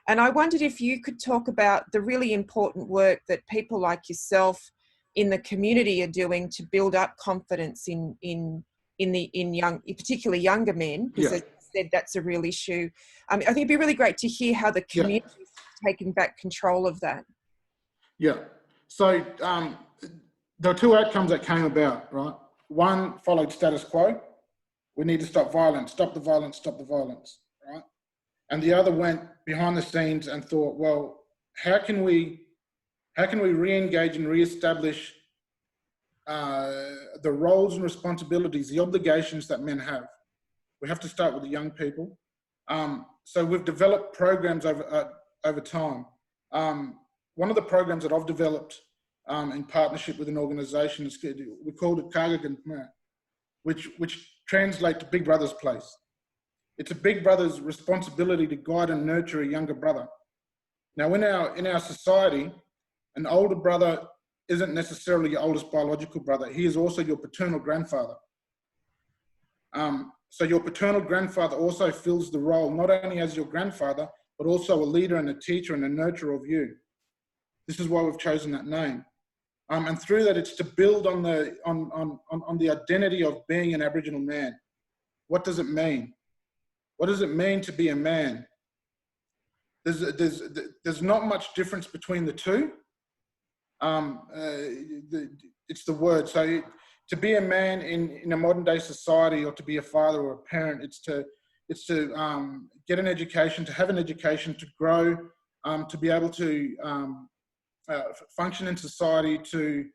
And I wondered if you could talk about the really important work that people like yourself in the community are doing to build up confidence in young, particularly younger men, because as you said, that's a real issue. I think it'd be really great to hear how the community is taking back control of that. Yeah. So there are two outcomes that came about, right? One followed status quo. We need to stop violence, stop the violence, stop the violence, right? And the other went behind the scenes and thought, well, how can we re-engage and re-establish the roles and responsibilities, the obligations that men have? We have to start with the young people. So we've developed programs over time. One of the programs that I've developed in partnership with an organisation is, we called it Kagagan, which translates to Big Brother's place. It's a big brother's responsibility to guide and nurture a younger brother. Now, in our society, an older brother isn't necessarily your oldest biological brother. He is also your paternal grandfather. So your paternal grandfather also fills the role not only as your grandfather, but also a leader and a teacher and a nurturer of you. This is why we've chosen that name. And through that, it's to build on the identity of being an Aboriginal man. What does it mean? What does it mean to be a man? There's not much difference between the two. It's the word. So to be a man in a modern day society, or to be a father or a parent, it's to get an education, to have an education, to grow, to be able to function in society, to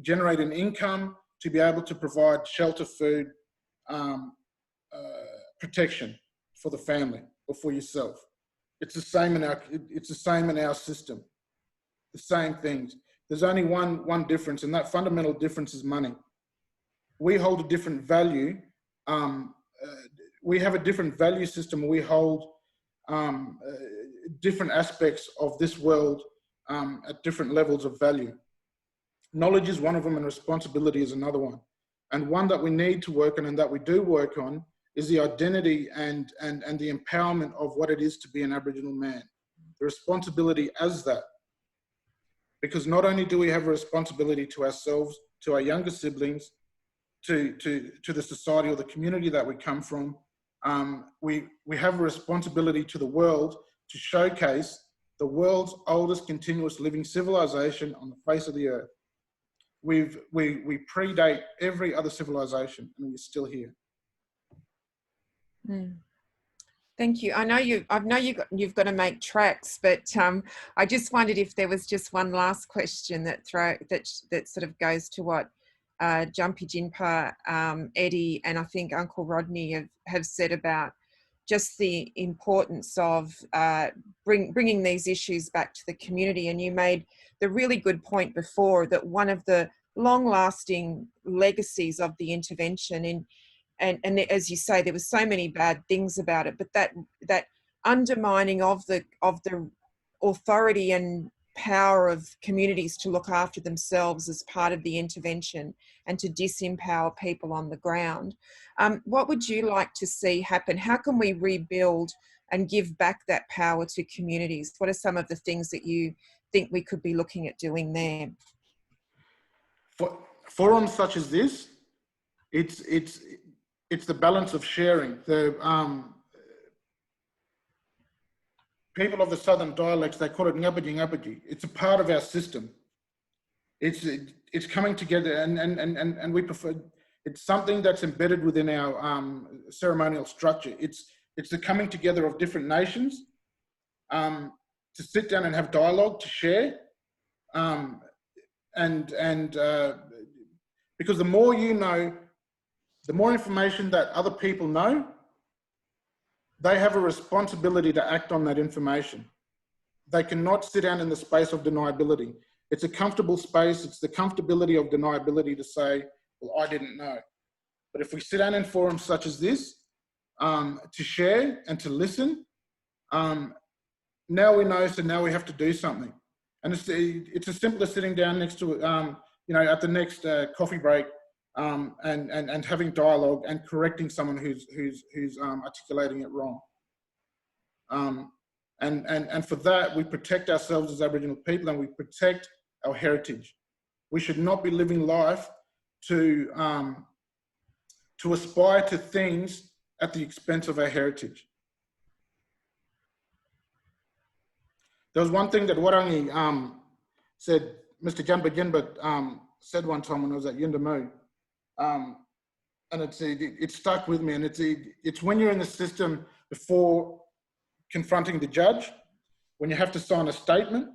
generate an income, to be able to provide shelter, food, protection for the family or for yourself. It's the same in our system. The same things. There's only one difference, and that fundamental difference is money. We hold a different value. We have a different value system. We hold different aspects of this world at different levels of value. Knowledge is one of them, and responsibility is another one. And one that we need to work on, and that we do work on, is the identity and the empowerment of what it is to be an Aboriginal man. The responsibility as that. Because not only do we have a responsibility to ourselves, to our younger siblings, to the society or the community that we come from, we have a responsibility to the world to showcase the world's oldest continuous living civilization on the face of the earth. We predate every other civilization, and we're still here. Thank you. I know you've got to make tracks, but I just wondered if there was just one last question that sort of goes to what Jumpy Jinpa, Eddie, and I think Uncle Rodney have said about just the importance of bringing these issues back to the community. And you made the really good point before that one of the long-lasting legacies of the intervention, and as you say, there were so many bad things about it, but that undermining of the authority and power of communities to look after themselves as part of the intervention and to disempower people on the ground. What would you like to see happen? How can we rebuild and give back that power to communities? What are some of the things that you think we could be looking at doing there? For forums such as this, it's the balance of sharing. The people of the southern dialects, they call it ngapaji ngapaji. It's a part of our system. It's coming together, and we prefer. It's something that's embedded within our ceremonial structure. It's the coming together of different nations to sit down and have dialogue, to share, because the more you know, the more information that other people know, they have a responsibility to act on that information. They cannot sit down in the space of deniability. It's a comfortable space. It's the comfortability of deniability to say, well, I didn't know. But if we sit down in forums such as this, to share and to listen, now we know, so now we have to do something. And it's as simple as sitting down next to, at the next coffee break, and having dialogue and correcting someone who's articulating it wrong. And for that, we protect ourselves as Aboriginal people, and we protect our heritage. We should not be living life to aspire to things at the expense of our heritage. There was one thing that Warangi said, Mr. Jamba said one time when I was at Yindamoo, and it stuck with me. And it's when you're in the system before confronting the judge, when you have to sign a statement,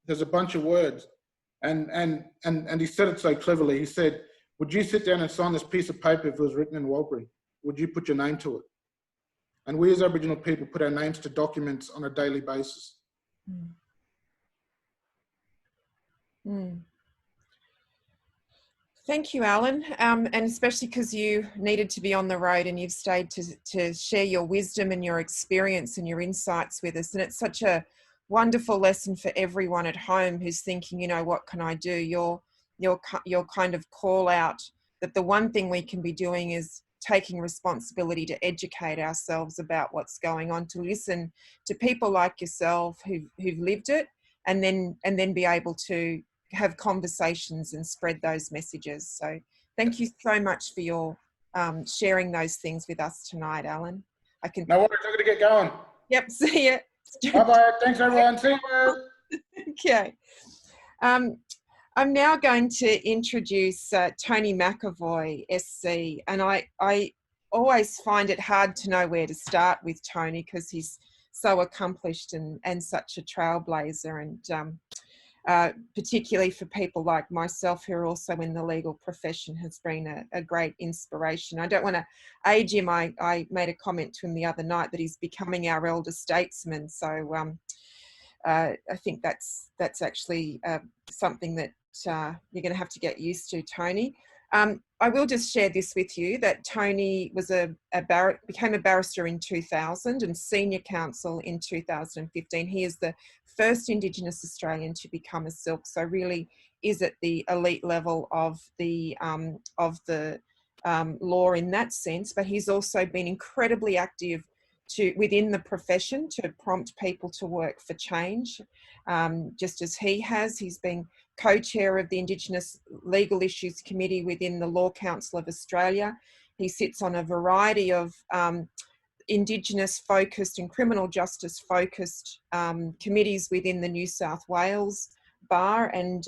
there's a bunch of words, and he said it so cleverly. He said, "Would you sit down and sign this piece of paper if it was written in Warlpiri? Would you put your name to it?" And we as Aboriginal people put our names to documents on a daily basis. Mm. Mm. Thank you, Alan, and especially because you needed to be on the road and you've stayed to share your wisdom and your experience and your insights with us. And it's such a wonderful lesson for everyone at home who's thinking, what can I do? Your kind of call out that the one thing we can be doing is taking responsibility to educate ourselves about what's going on, to listen to people like yourself who've lived it, and then be able to have conversations and spread those messages. So thank you so much for your sharing those things with us tonight, Alan. No worries, I'm going to get going. Yep, see ya. Bye-bye, thanks everyone, see you. Okay. I'm now going to introduce Tony McAvoy, SC, and I always find it hard to know where to start with Tony because he's so accomplished and such a trailblazer, and particularly for people like myself who are also in the legal profession, has been a great inspiration. I don't want to age him. I made a comment to him the other night that he's becoming our elder statesman. So I think that's actually something that you're going to have to get used to, Tony. I will just share this with you, that Tony was became a barrister in 2000 and senior counsel in 2015. He is the first Indigenous Australian to become a silk, so really is at the elite level of the law in that sense. But he's also been incredibly active within the profession to prompt people to work for change, just as he has. He's been co-chair of the Indigenous Legal Issues Committee within the Law Council of Australia. He sits on a variety of Indigenous focused and criminal justice focused committees within the New South Wales Bar and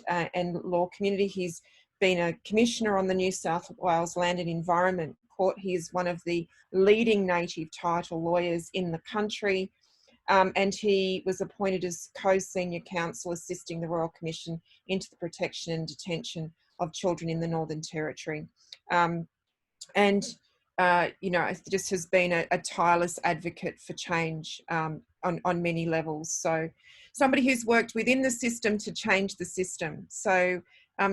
law community. He's been a commissioner on the New South Wales Land and Environment Court. He is one of the leading native title lawyers in the country. And he was appointed as co-senior counsel assisting the Royal Commission into the protection and detention of children in the Northern Territory. And you know, just has been a tireless advocate for change on many levels. So somebody who's worked within the system to change the system. So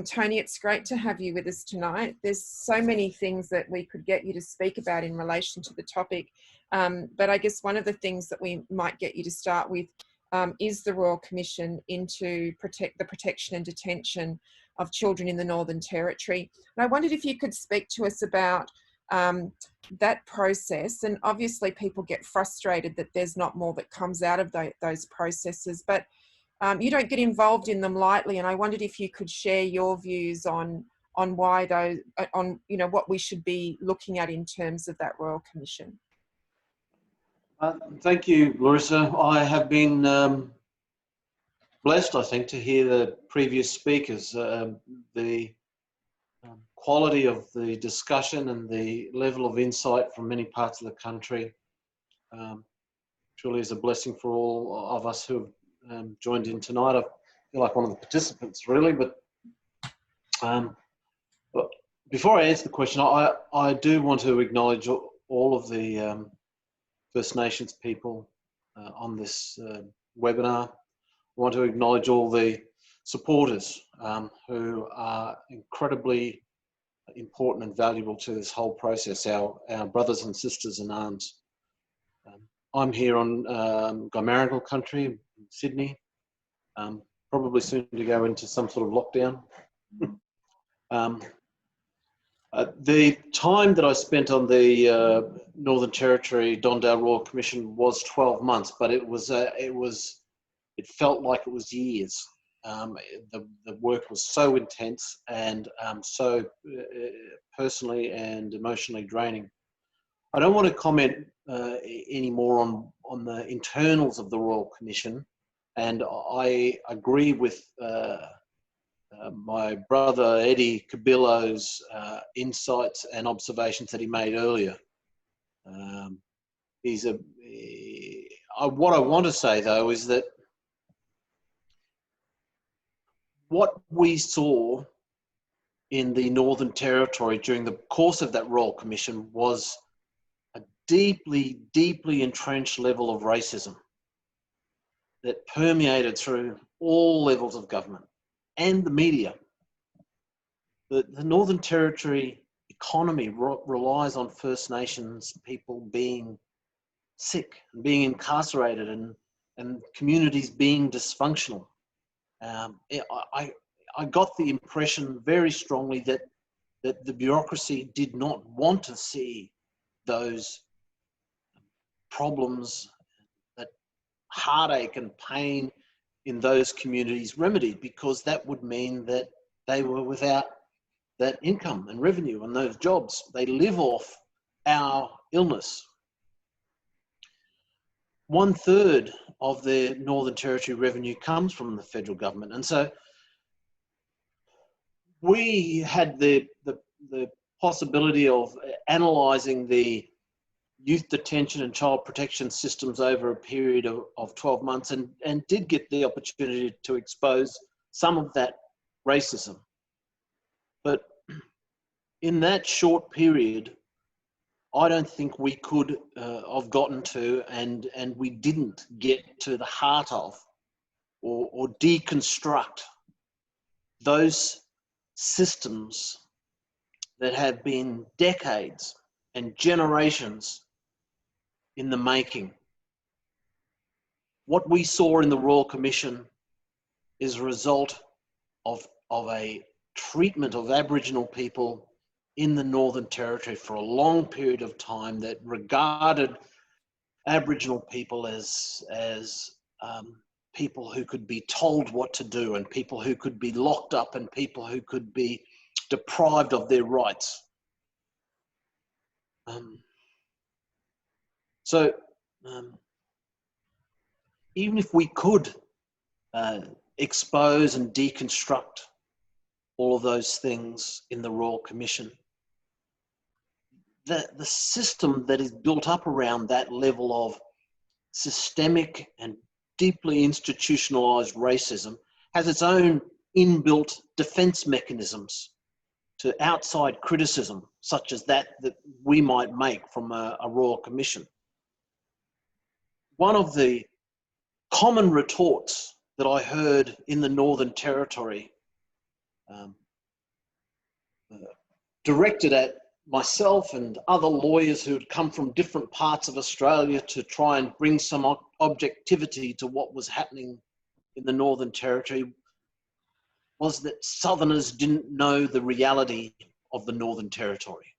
Tony, it's great to have you with us tonight. There's so many things that we could get you to speak about in relation to the topic. But I guess one of the things that we might get you to start with is the Royal Commission into the protection and detention of children in the Northern Territory. And I wondered if you could speak to us about that process. And obviously people get frustrated that there's not more that comes out of those processes, but you don't get involved in them lightly. And I wondered if you could share your views on why those, on, you know, what we should be looking at in terms of that Royal Commission. Thank you, Larissa. I have been blessed, I think, to hear the previous speakers. The quality of the discussion and the level of insight from many parts of the country truly is a blessing for all of us who have joined in tonight. I feel like one of the participants, really, but before I answer the question, I do want to acknowledge all of the First Nations people on this webinar. I want to acknowledge all the supporters who are incredibly important and valuable to this whole process, our brothers and sisters and aunts. I'm here on Gymarigal country in Sydney, probably soon to go into some sort of lockdown. The time that I spent on the Northern Territory Dondale Royal Commission was 12 months, but it felt like it was years. The work was so intense and so personally and emotionally draining. I don't want to comment any more on the internals of the Royal Commission, and I agree with my brother Eddie Cabillo's insights and observations that he made earlier. What I want to say though is that what we saw in the Northern Territory during the course of that Royal Commission was a deeply, deeply entrenched level of racism that permeated through all levels of government and the media. The Northern Territory economy relies on First Nations people being sick and being incarcerated and communities being dysfunctional. I got the impression very strongly that the bureaucracy did not want to see those problems, that heartache and pain in those communities remedied, because that would mean that they were without that income and revenue and those jobs. They live off our illness. 1/3 of the Northern Territory revenue comes from the federal government. And so we had the possibility of analysing the youth detention and child protection systems over a period of 12 months and did get the opportunity to expose some of that racism. But in that short period, I don't think we could have gotten to, and we didn't get to the heart of or deconstruct those systems that have been decades and generations in the making. What we saw in the Royal Commission is a result of a treatment of Aboriginal people in the Northern Territory for a long period of time that regarded Aboriginal people as people who could be told what to do, and people who could be locked up, and people who could be deprived of their rights. Even if we could expose and deconstruct all of those things in the Royal Commission, the system that is built up around that level of systemic and deeply institutionalized racism has its own inbuilt defense mechanisms to outside criticism, such as that we might make from a Royal Commission. One of the common retorts that I heard in the Northern Territory, directed at myself and other lawyers who had come from different parts of Australia to try and bring some objectivity to what was happening in the Northern Territory, was that Southerners didn't know the reality of the Northern Territory.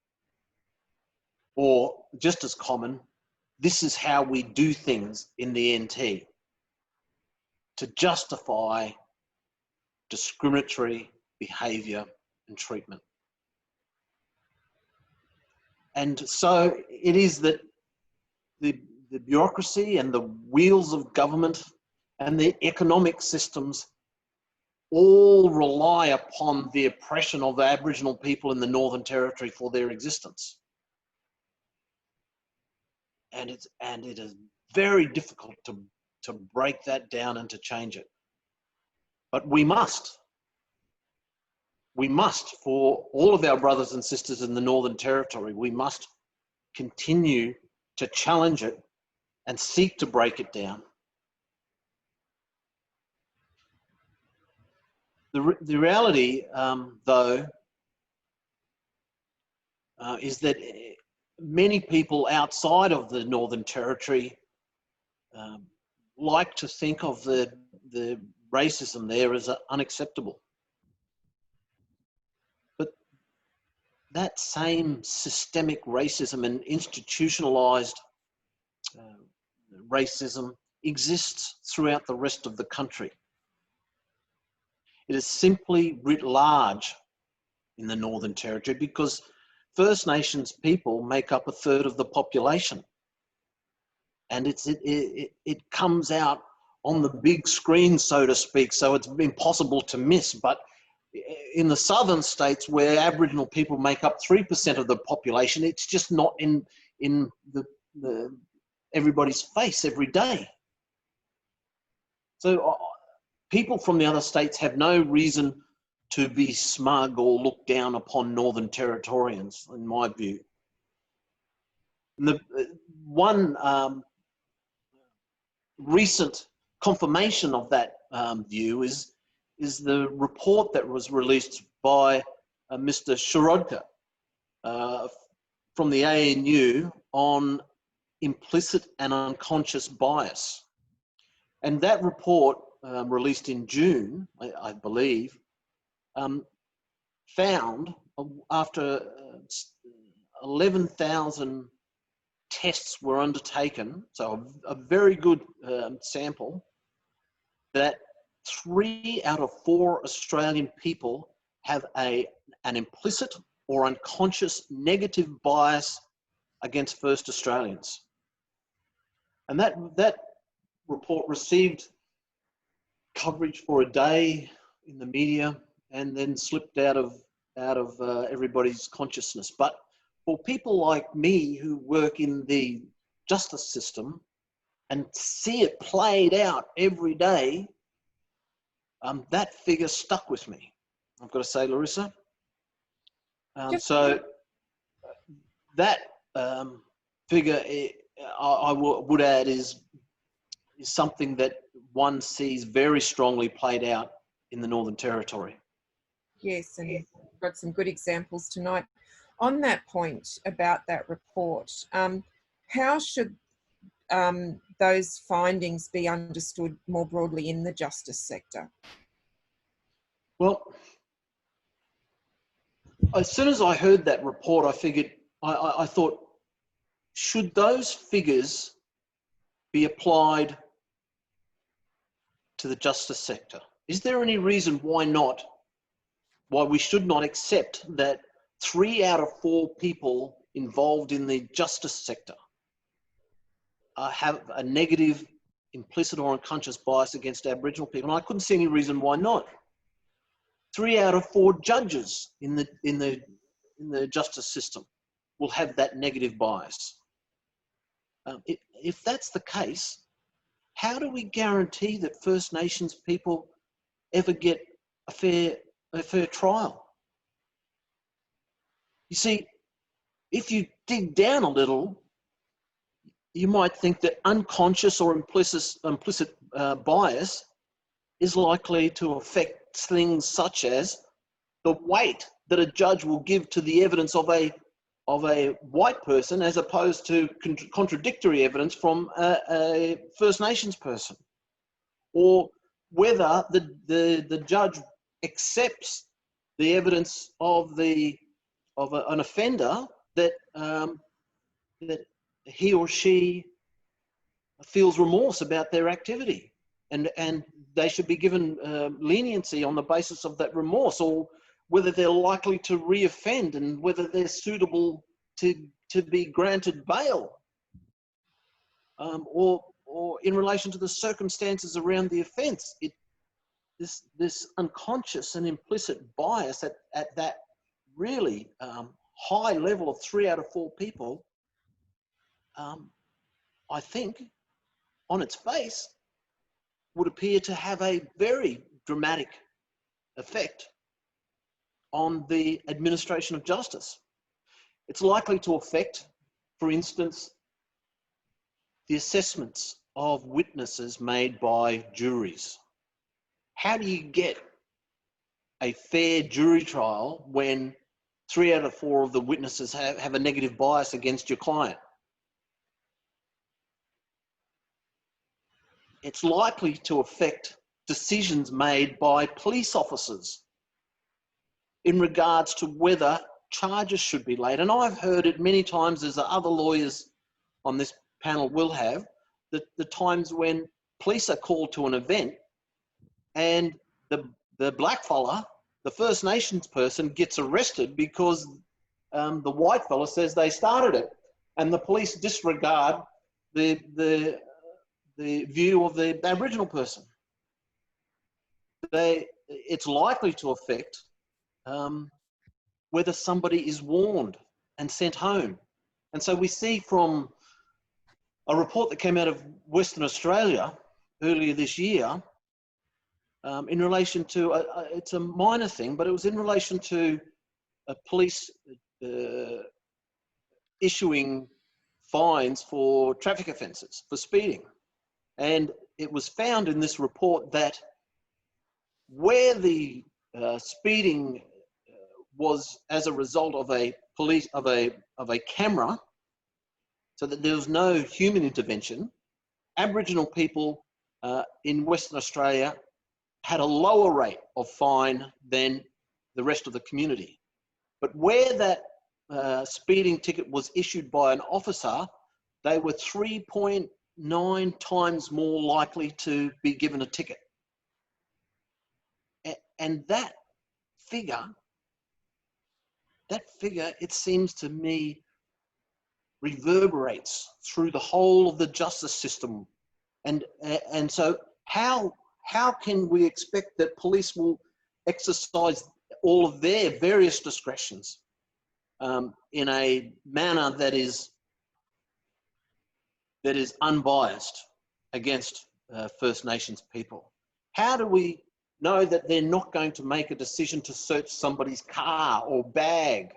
Or, just as common, this is how we do things in the NT, to justify discriminatory behaviour and treatment. And so it is that the bureaucracy and the wheels of government and the economic systems all rely upon the oppression of Aboriginal people in the Northern Territory for their existence. And it is very difficult to break that down and to change it. But we must. We must, for all of our brothers and sisters in the Northern Territory, we must continue to challenge it and seek to break it down. The reality, though, is that many people outside of the Northern Territory like to think of the racism there as unacceptable. But that same systemic racism and institutionalised racism exists throughout the rest of the country. It is simply writ large in the Northern Territory because First Nations people make up 1/3 of the population. And it comes out on the big screen, so to speak, so it's impossible to miss. But in the southern states where Aboriginal people make up 3% of the population, it's just not in everybody's face every day. So people from the other states have no reason to be smug or look down upon Northern Territorians, in my view. And the one recent confirmation of that view is the report that was released by Mr. Shirodka from the ANU on implicit and unconscious bias. And that report, released in June, I believe, found after 11,000 tests were undertaken, so a very good sample, that 3 out of 4 Australian people have an implicit or unconscious negative bias against First Australians. And that report received coverage for a day in the media and then slipped out of everybody's consciousness. But for people like me who work in the justice system and see it played out every day, that figure stuck with me, I've got to say, Larissa. So that figure, I would add, is something that one sees very strongly played out in the Northern Territory. Yes, and you've got some good examples tonight. On that point about that report, how should those findings be understood more broadly in the justice sector? Well, as soon as I heard that report, I figured, I thought, should those figures be applied to the justice sector? Is there any reason why we should not accept that 3 out of 4 people involved in the justice sector have a negative, implicit or unconscious bias against Aboriginal people? And I couldn't see any reason why not. 3 out of 4 judges in the justice system will have that negative bias. If that's the case, how do we guarantee that First Nations people ever get a fair trial? You see, if you dig down a little, you might think that unconscious or implicit bias is likely to affect things such as the weight that a judge will give to the evidence of a white person as opposed to contradictory evidence from a First Nations person, or whether the judge accepts the evidence of an offender that that he or she feels remorse about their activity, and they should be given leniency on the basis of that remorse, or whether they're likely to reoffend and whether they're suitable to be granted bail, or in relation to the circumstances around the offence. This unconscious and implicit bias at that really high level of 3 out of 4 people, I think, on its face, would appear to have a very dramatic effect on the administration of justice. It's likely to affect, for instance, the assessments of witnesses made by juries. How do you get a fair jury trial when 3 out of 4 of the witnesses have a negative bias against your client? It's likely to affect decisions made by police officers in regards to whether charges should be laid. And I've heard it many times, as other lawyers on this panel will have, that the times when police are called to an event and the black fella, the First Nations person, gets arrested because the white fella says they started it, and the police disregard the view of the Aboriginal person. It's likely to affect whether somebody is warned and sent home. And so we see from a report that came out of Western Australia earlier this year, in relation to, it's a minor thing, but it was in relation to police issuing fines for traffic offences, for speeding. And it was found in this report that where the speeding was as a result of a camera, so that there was no human intervention, Aboriginal people in Western Australia had a lower rate of fine than the rest of the community. But where that speeding ticket was issued by an officer, they were 3.9 times more likely to be given a ticket. And that figure, it seems to me, reverberates through the whole of the justice system. And so how can we expect that police will exercise all of their various discretions in a manner that is unbiased against First Nations people? How do we know that they're not going to make a decision to search somebody's car or bag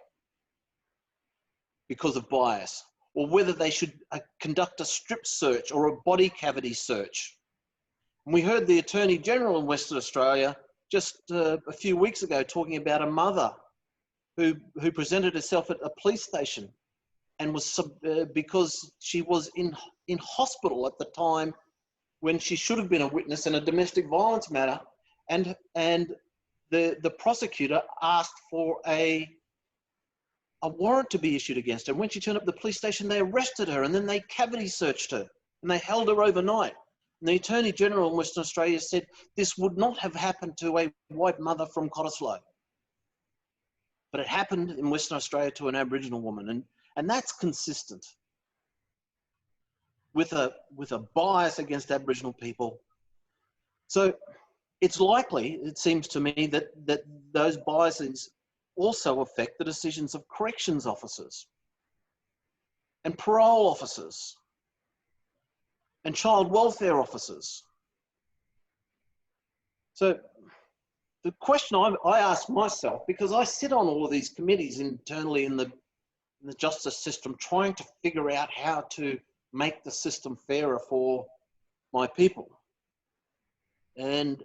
because of bias, or whether they should conduct a strip search or a body cavity search? And we heard the Attorney General in Western Australia just a few weeks ago talking about a mother who presented herself at a police station and was because she was in hospital at the time when she should have been a witness in a domestic violence matter, and the prosecutor asked for a warrant to be issued against her. When she turned up at the police station, they arrested her, and then they cavity searched her, and they held her overnight. And the Attorney General in Western Australia said this would not have happened to a white mother from Cottesloe, but it happened in Western Australia to an Aboriginal woman, and that's consistent with a bias against Aboriginal people. So it's likely, it seems to me, that those biases also affect the decisions of corrections officers and parole officers and child welfare officers. So the question I ask myself, because I sit on all of these committees internally in the justice system, trying to figure out how to make the system fairer for my people. And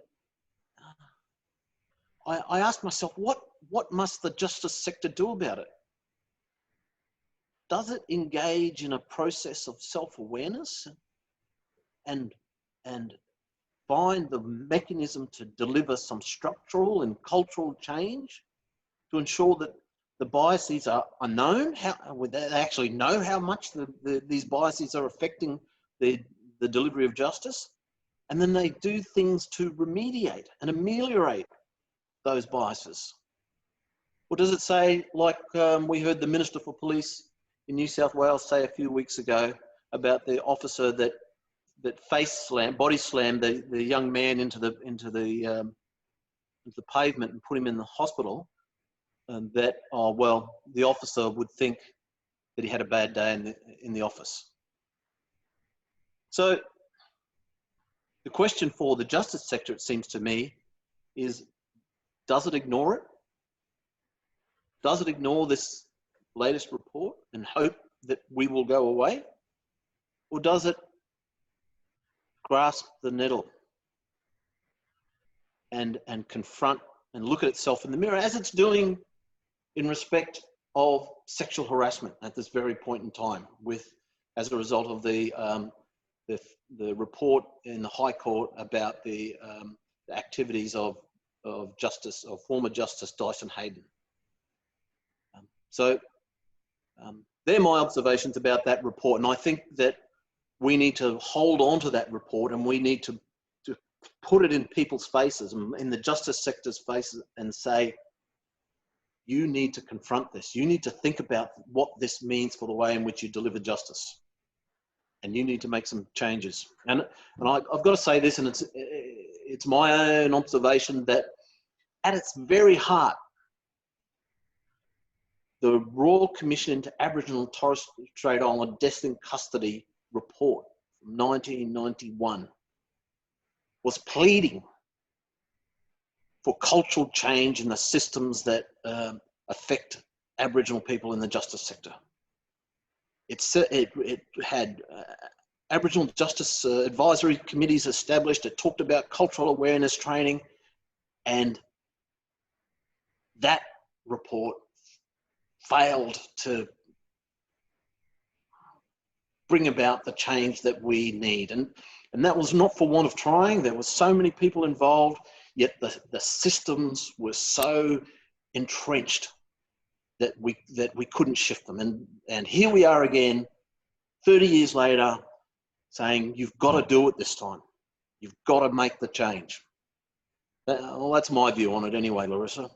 I ask myself, what must the justice sector do about it? Does it engage in a process of self-awareness and find the mechanism to deliver some structural and cultural change to ensure that the biases are known? Would they actually know how much these biases are affecting the delivery of justice? And then they do things to remediate and ameliorate those biases. Or does it say, like we heard the Minister for Police in New South Wales say a few weeks ago about the officer that body slammed the young man into the pavement and put him in the hospital, and that, oh well, the officer would think that he had a bad day in the office. So the question for the justice sector, it seems to me, is does it ignore it? Does it ignore this latest report and hope that we will go away? Or does it grasp the nettle and confront and look at itself in the mirror, as it's doing in respect of sexual harassment at this very point in time, as a result of the report in the High Court about the activities of former Justice Dyson Heydon. So they're my observations about that report, and I think that we need to hold on to that report, and we need to put it in people's faces, in the justice sector's faces, and say, you need to confront this. You need to think about what this means for the way in which you deliver justice, and you need to make some changes. And I've got to say this, and it's my own observation, that at its very heart, the Royal Commission into Aboriginal and Torres Strait Islander Death in Custody report from 1991 was pleading for cultural change in the systems that affect Aboriginal people in the justice sector. It had Aboriginal justice advisory committees established. It talked about cultural awareness training, and that report failed to bring about the change that we need. And that was not for want of trying. There were so many people involved, yet the systems were so entrenched that we couldn't shift them. And here we are again, 30 years later, saying, you've got to do it this time. You've got to make the change. Well, that's my view on it anyway, Larissa.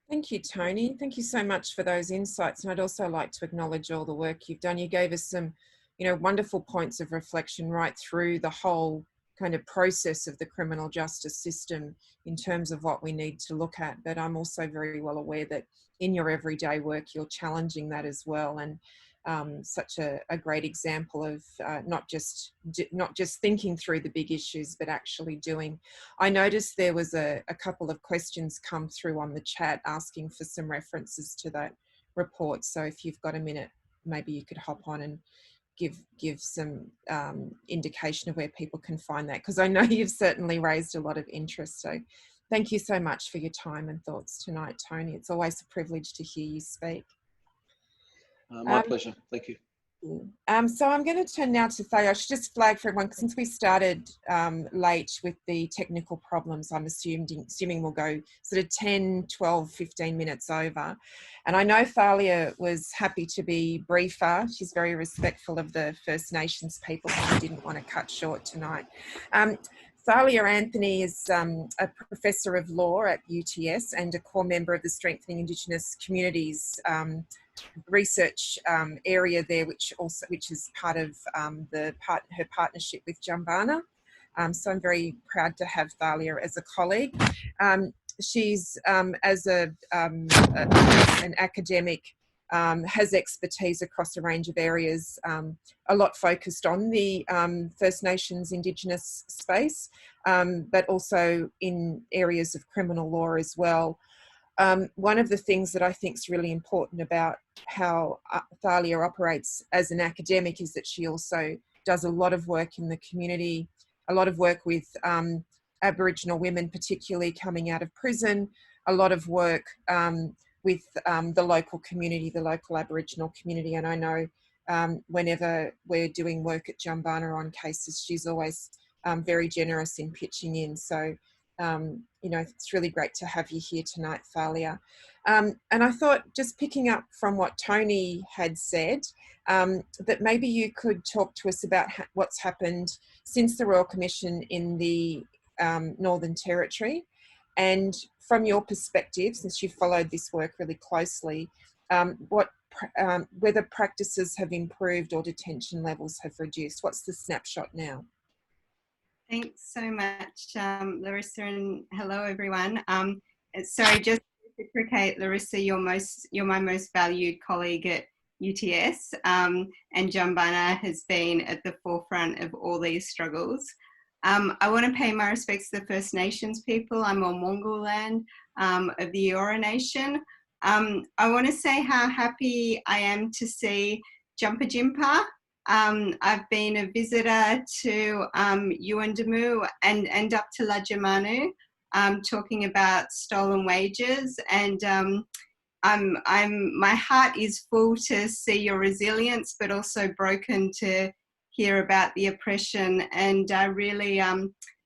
Thank you, Tony. Thank you so much for those insights. And I'd also like to acknowledge all the work you've done. You gave us some, wonderful points of reflection right through the whole kind of process of the criminal justice system in terms of what we need to look at. But I'm also very well aware that in your everyday work, you're challenging that as well. And such a great example of not just thinking through the big issues, but actually doing. I noticed there was a couple of questions come through on the chat asking for some references to that report. So if you've got a minute, maybe you could hop on and give some indication of where people can find that, because I know you've certainly raised a lot of interest. So thank you so much for your time and thoughts tonight, Tony. It's always a privilege to hear you speak. My pleasure. Thank you. So I'm going to turn now to Thalia. I should just flag for everyone, since we started late with the technical problems, I'm assuming we'll go sort of 10, 12, 15 minutes over. And I know Thalia was happy to be briefer. She's very respectful of the First Nations people, so I didn't want to cut short tonight. Thalia Anthony is a professor of law at UTS and a core member of the Strengthening Indigenous Communities research area there, which is part of her partnership with Jumbana. So I'm very proud to have Thalia as a colleague. She's as an academic has expertise across a range of areas, a lot focused on the First Nations Indigenous space, but also in areas of criminal law as well. One of the things that I think is really important about how Thalia operates as an academic is that she also does a lot of work in the community, a lot of work with Aboriginal women, particularly coming out of prison, a lot of work with the local community, the local Aboriginal community. And I know whenever we're doing work at Jumbunna on cases, she's always very generous in pitching in. So, you know, it's really great to have you here tonight, Thalia. And I thought, just picking up from what Tony had said, that maybe you could talk to us about what's happened since the Royal Commission in the Northern Territory, and from your perspective, since you followed this work really closely, whether practices have improved or detention levels have reduced. What's the snapshot now? Thanks so much, Larissa, and hello everyone. Sorry, just to reciprocate, Larissa, you're my most valued colleague at UTS, and Jumbunna has been at the forefront of all these struggles. I want to pay my respects to the First Nations people. I'm on Wongal land of the Eora Nation. I want to say how happy I am to see Jumpa. I've been a visitor to Yuendamu and up to Lajamanu, talking about stolen wages, and my heart is full to see your resilience, but also broken to hear about the oppression. And I really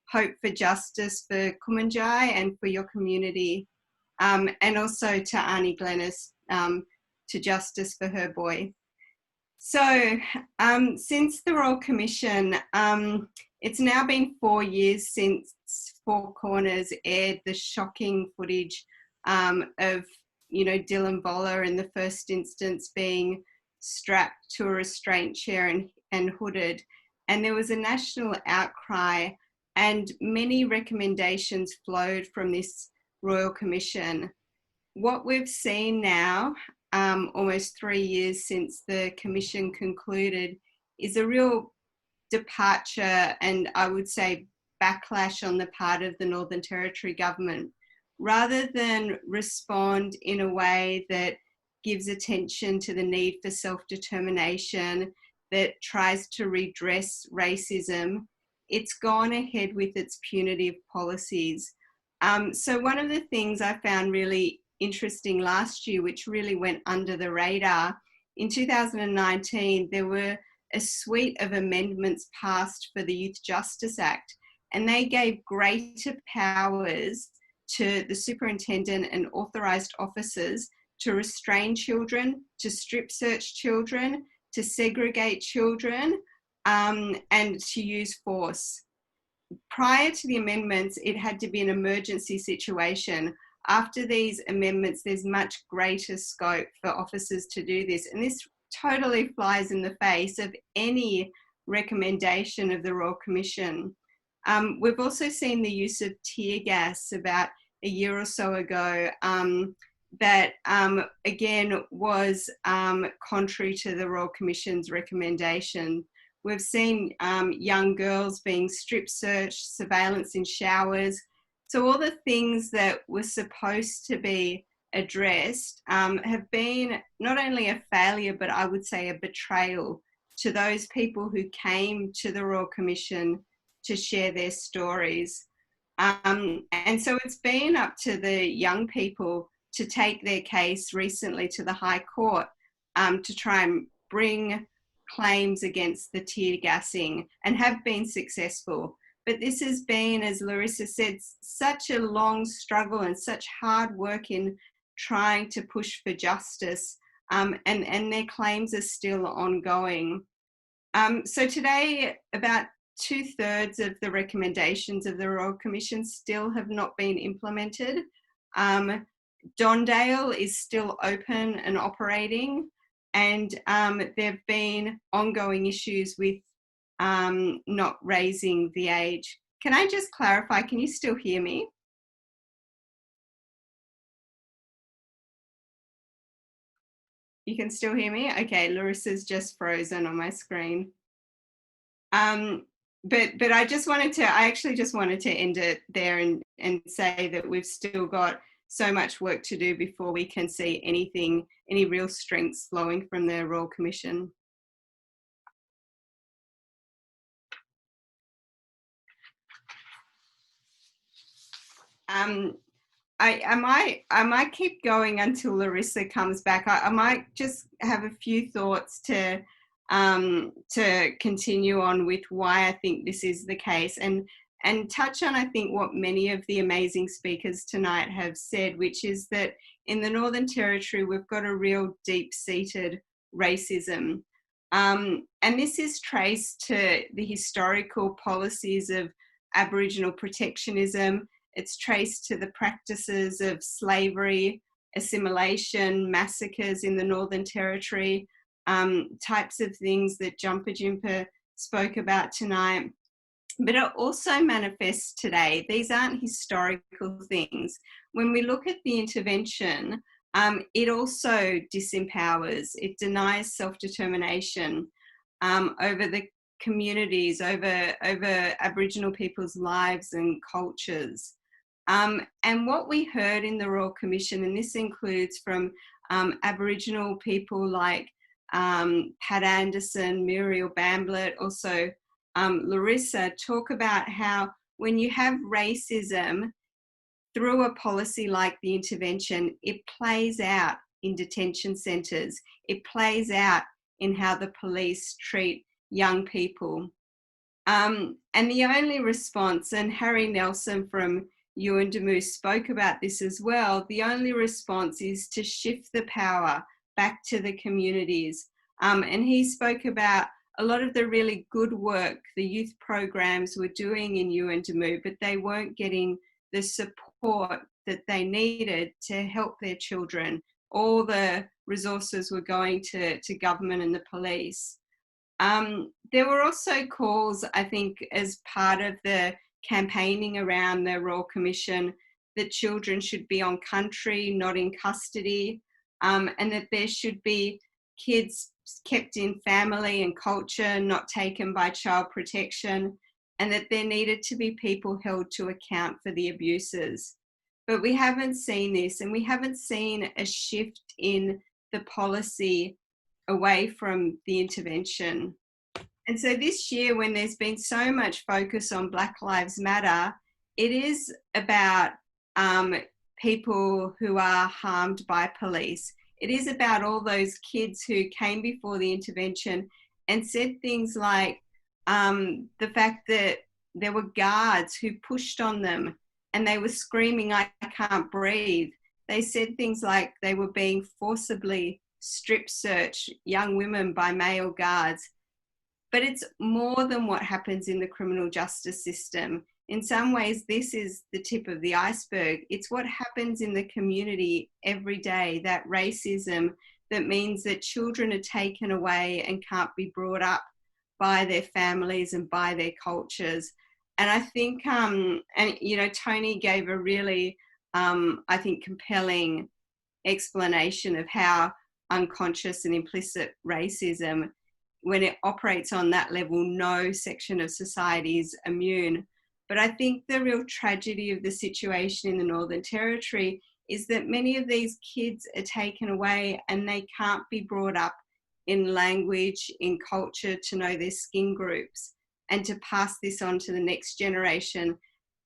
hope for justice for Kumanjai and for your community, and also to Arnie Glennis, to justice for her boy. So since the Royal Commission, it's now been 4 years since Four Corners aired the shocking footage of, you know, Dylan Voller in the first instance being strapped to a restraint chair and hooded. And there was a national outcry, and many recommendations flowed from this Royal Commission. What we've seen now, almost 3 years since the Commission concluded, is a real departure and I would say backlash on the part of the Northern Territory government. Rather than respond in a way that gives attention to the need for self-determination, that tries to redress racism, it's gone ahead with its punitive policies. So one of the things I found really interesting last year, which really went under the radar, in 2019, there were a suite of amendments passed for the Youth Justice Act, and they gave greater powers to the superintendent and authorised officers to restrain children, to strip search children, to segregate children, and to use force. Prior to the amendments, it had to be an emergency situation. After these amendments, there's much greater scope for officers to do this. And this totally flies in the face of any recommendation of the Royal Commission. We've also seen the use of tear gas about a year or so ago that again was contrary to the Royal Commission's recommendation. We've seen young girls being strip searched, surveillance in showers. So all the things that were supposed to be addressed have been not only a failure, but I would say a betrayal to those people who came to the Royal Commission to share their stories. And so it's been up to the young people to take their case recently to the High Court to try and bring claims against the tear gassing, and have been successful. But this has been, as Larissa said, such a long struggle and such hard work in trying to push for justice, and their claims are still ongoing. So today, about 2/3 of the recommendations of the Royal Commission still have not been implemented. Dondale is still open and operating, and there have been ongoing issues with not raising the age. Can I just clarify, can you still hear me? You can still hear me? Okay, Larissa's just frozen on my screen. But I actually just wanted to end it there and say that we've still got so much work to do before we can see any real strengths flowing from the Royal Commission. I might keep going until Larissa comes back. I might just have a few thoughts to continue on with why I think this is the case, and touch on, I think, what many of the amazing speakers tonight have said, which is that in the Northern Territory we've got a real deep-seated racism, and this is traced to the historical policies of Aboriginal protectionism. It's traced to the practices of slavery, assimilation, massacres in the Northern Territory, types of things that Jumper Jimper spoke about tonight. But it also manifests today. These aren't historical things. When we look at the intervention, it also disempowers. It denies self-determination over the communities, over Aboriginal people's lives and cultures. And what we heard in the Royal Commission, and this includes from Aboriginal people like Pat Anderson, Muriel Bamblett, also Larissa, talk about how when you have racism through a policy like the intervention, it plays out in detention centres. It plays out in how the police treat young people. And the only response, and Harry Nelson from Yuendamu spoke about this as well, the only response is to shift the power back to the communities. And he spoke about a lot of the really good work the youth programs were doing in Yuendamu, but they weren't getting the support that they needed to help their children. All the resources were going to government and the police. There were also calls, I think, as part of the campaigning around the Royal Commission, that children should be on country, not in custody, and that there should be kids kept in family and culture, not taken by child protection, and that there needed to be people held to account for the abuses. But we haven't seen this, and we haven't seen a shift in the policy away from the intervention. And so this year, when there's been so much focus on Black Lives Matter, it is about people who are harmed by police. It is about all those kids who came before the intervention and said things like the fact that there were guards who pushed on them and they were screaming, "I can't breathe." They said things like they were being forcibly strip searched, young women, by male guards. But it's more than what happens in the criminal justice system. In some ways, this is the tip of the iceberg. It's what happens in the community every day, that racism that means that children are taken away and can't be brought up by their families and by their cultures. And I think, and you know, Tony gave a really, I think, compelling explanation of how unconscious and implicit racism, when it operates on that level, no section of society is immune. But I think the real tragedy of the situation in the Northern Territory is that many of these kids are taken away and they can't be brought up in language, in culture, to know their skin groups and to pass this on to the next generation.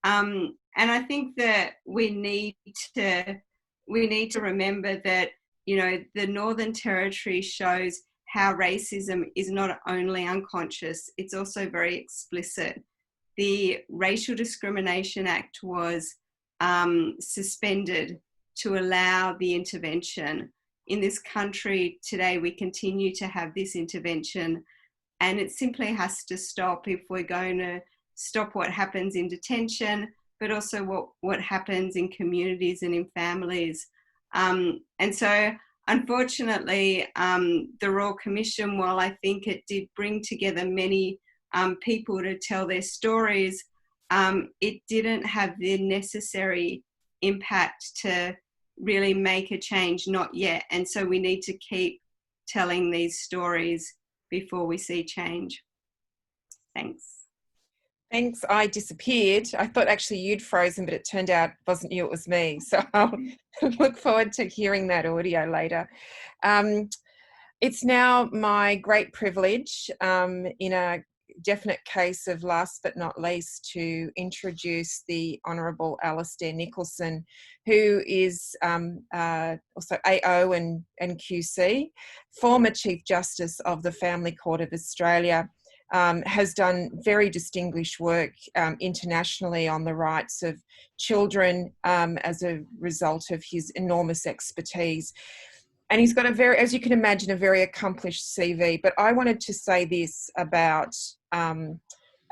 And I think that we need to remember that, you know, the Northern Territory shows how racism is not only unconscious, it's also very explicit. The Racial Discrimination Act was suspended to allow the intervention. In this country today, we continue to have this intervention, and it simply has to stop if we're going to stop what happens in detention, but also what happens in communities and in families. And so, unfortunately, the Royal Commission, while I think it did bring together many people to tell their stories, it didn't have the necessary impact to really make a change, not yet. And so we need to keep telling these stories before we see change. Thanks. Thanks. I disappeared. I thought actually you'd frozen, but it turned out it wasn't you, it was me. So I'll look forward to hearing that audio later. It's now my great privilege, in a definite case of last but not least, to introduce the Honourable Alistair Nicholson, who is also AO and QC, former Chief Justice of the Family Court of Australia. Has done very distinguished work internationally on the rights of children as a result of his enormous expertise. And he's got a very, as you can imagine, a very accomplished CV. But I wanted to say this about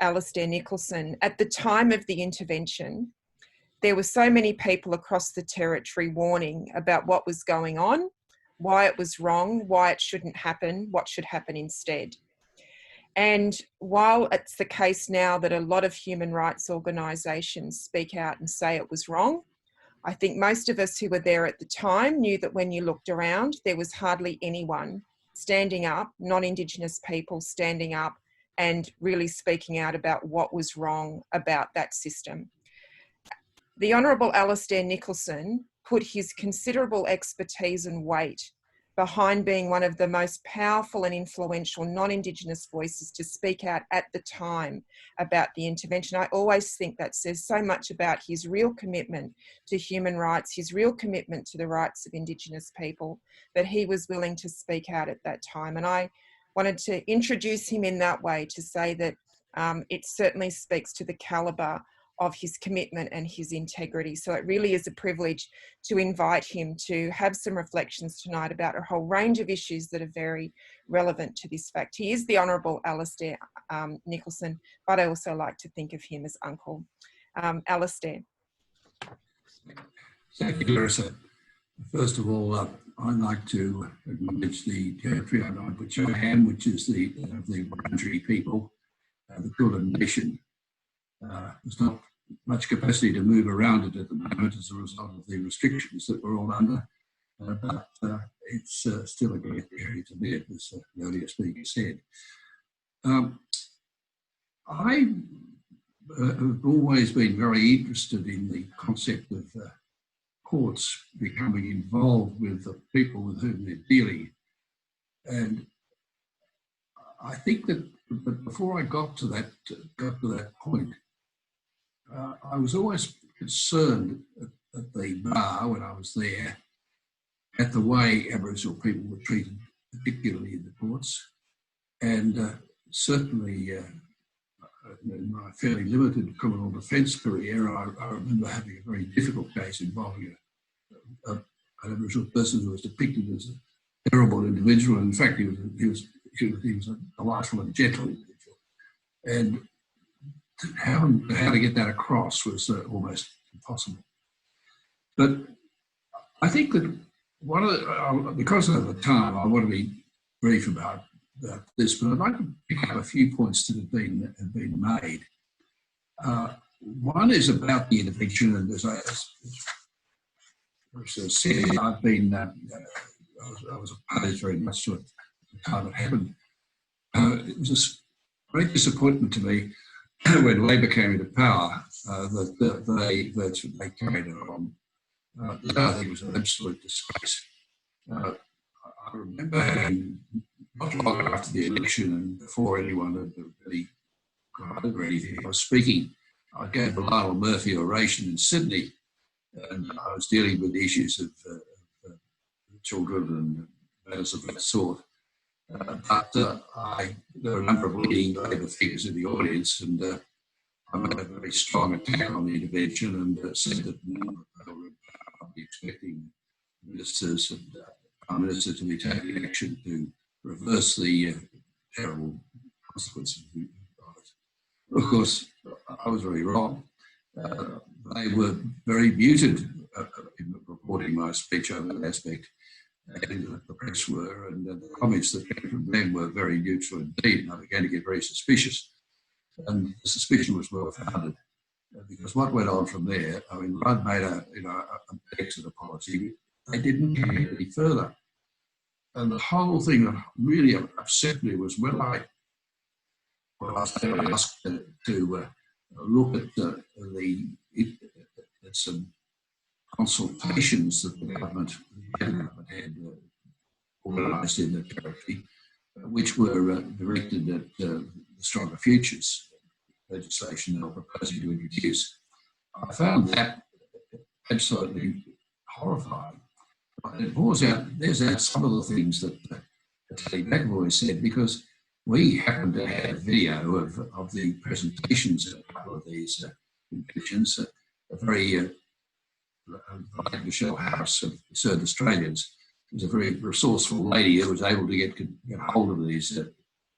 Alistair Nicholson. At the time of the intervention, there were so many people across the territory warning about what was going on, why it was wrong, why it shouldn't happen, what should happen instead. And while it's the case now that a lot of human rights organisations speak out and say it was wrong, I think most of us who were there at the time knew that when you looked around, there was hardly anyone standing up, non-Indigenous people standing up and really speaking out about what was wrong about that system. The Honourable Alistair Nicholson put his considerable expertise and weight behind being one of the most powerful and influential non-Indigenous voices to speak out at the time about the intervention. I always think that says so much about his real commitment to human rights, his real commitment to the rights of Indigenous people, that he was willing to speak out at that time. And I wanted to introduce him in that way to say that it certainly speaks to the calibre of his commitment and his integrity. So it really is a privilege to invite him to have some reflections tonight about a whole range of issues that are very relevant to this fact. He is the Honourable Alistair Nicholson, but I also like to think of him as Uncle. Alistair. Thank you, Larissa. First of all, I'd like to acknowledge the territory on which I am, which is the Wurundjeri people, the Kulin Nation. There's not much capacity to move around it at the moment as a result of the restrictions that we're all under, but it's still a great area to live, as the earlier speaker said. I have always been very interested in the concept of courts becoming involved with the people with whom they're dealing. And I think that, but before I got to that point, I was always concerned at the bar when I was there at the way Aboriginal people were treated, particularly in the courts. And certainly in my fairly limited criminal defence career, I remember having a very difficult case involving an Aboriginal person who was depicted as a terrible individual. In fact, he was a delightful and gentle individual. And how to get that across was almost impossible. But I think that one of the, because of the time, I want to be brief about this, but I'd like to pick up a few points that have been made. One is about the intervention, and as I said, I've been, I was opposed very much to it at the time it happened. It was a great disappointment to me when Labor came into power that they carried it on. I think it was an absolute disgrace. I remember not long after the election and before anyone had really got over anything, I was speaking. I gave a Lionel Murphy oration in Sydney, and I was dealing with the issues of children and matters of that sort. But there were a number of leading Labor figures in the audience, and I made a very strong attack on the intervention and said that they were expecting ministers and Prime Minister to be taking action to reverse the terrible consequences of it. Of course, I was very wrong. They were very muted in reporting my speech over that aspect. And the press were, and the comments that came from them were very neutral indeed, and I began to get very suspicious. And the suspicion was well founded, because what went on from there, I mean, Rudd made an exit apology. They didn't get any further. And the whole thing that really upset me was when I was asked to look at some consultations that the government had organised in the territory, which were directed at the Stronger Futures legislation they were proposing to introduce. I found that absolutely horrifying. It pours out, there's some of the things that Teddy McAvoy said, because we happen to have video of the presentations of a couple of these conventions. A very like Michelle Harris of Concerned Australians was a very resourceful lady who was able to get hold of these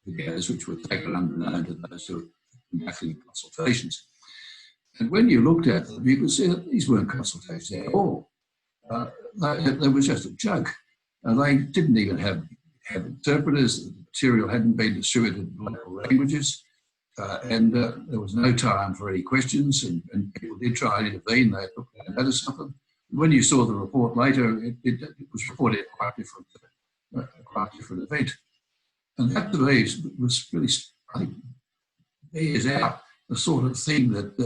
videos, which were taken unbeknown to those who were conducting consultations. And when you looked at them, you could see that these weren't consultations at all. They was just a joke. They didn't even have interpreters. The material hadn't been distributed in local languages. And there was no time for any questions, and people did try and intervene. They took notice of them. When you saw the report later, it was reported quite different event. And that to me was really, I think, bears out the sort of thing that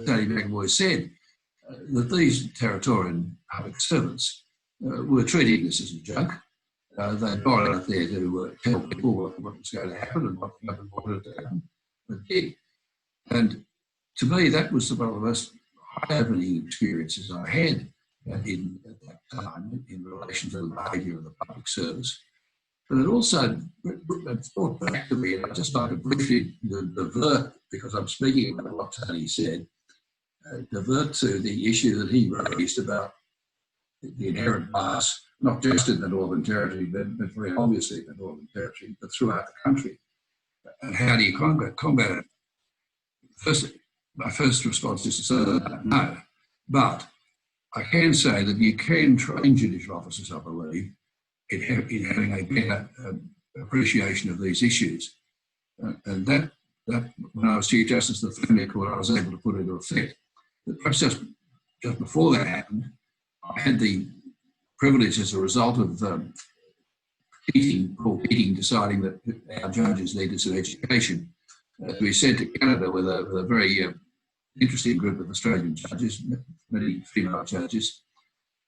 Tony McAvoy said, that these Territorian public servants were treating this as a joke. They got out there to tell people what was going to happen and what the government wanted to happen. They did. And to me, that was one of the most eye-opening experiences I had at that time in relation to the behaviour of the public service. But it also brought back to me, and I'd just like to briefly divert, because I'm speaking about what Tony said, divert to the issue that he raised about the inherent bias, not just in the Northern Territory, but very obviously in the Northern Territory, but throughout the country. And how do you combat it? My first response is to say that I don't know. But I can say that you can train judicial officers, I believe, in having a better appreciation of these issues. And that when I was Chief Justice of the Family Court, I was able to put into effect. But perhaps just before that happened, I had the privilege as a result of Paul Keating deciding that our judges needed some education. We sent to Canada with a very interesting group of Australian judges, many female judges.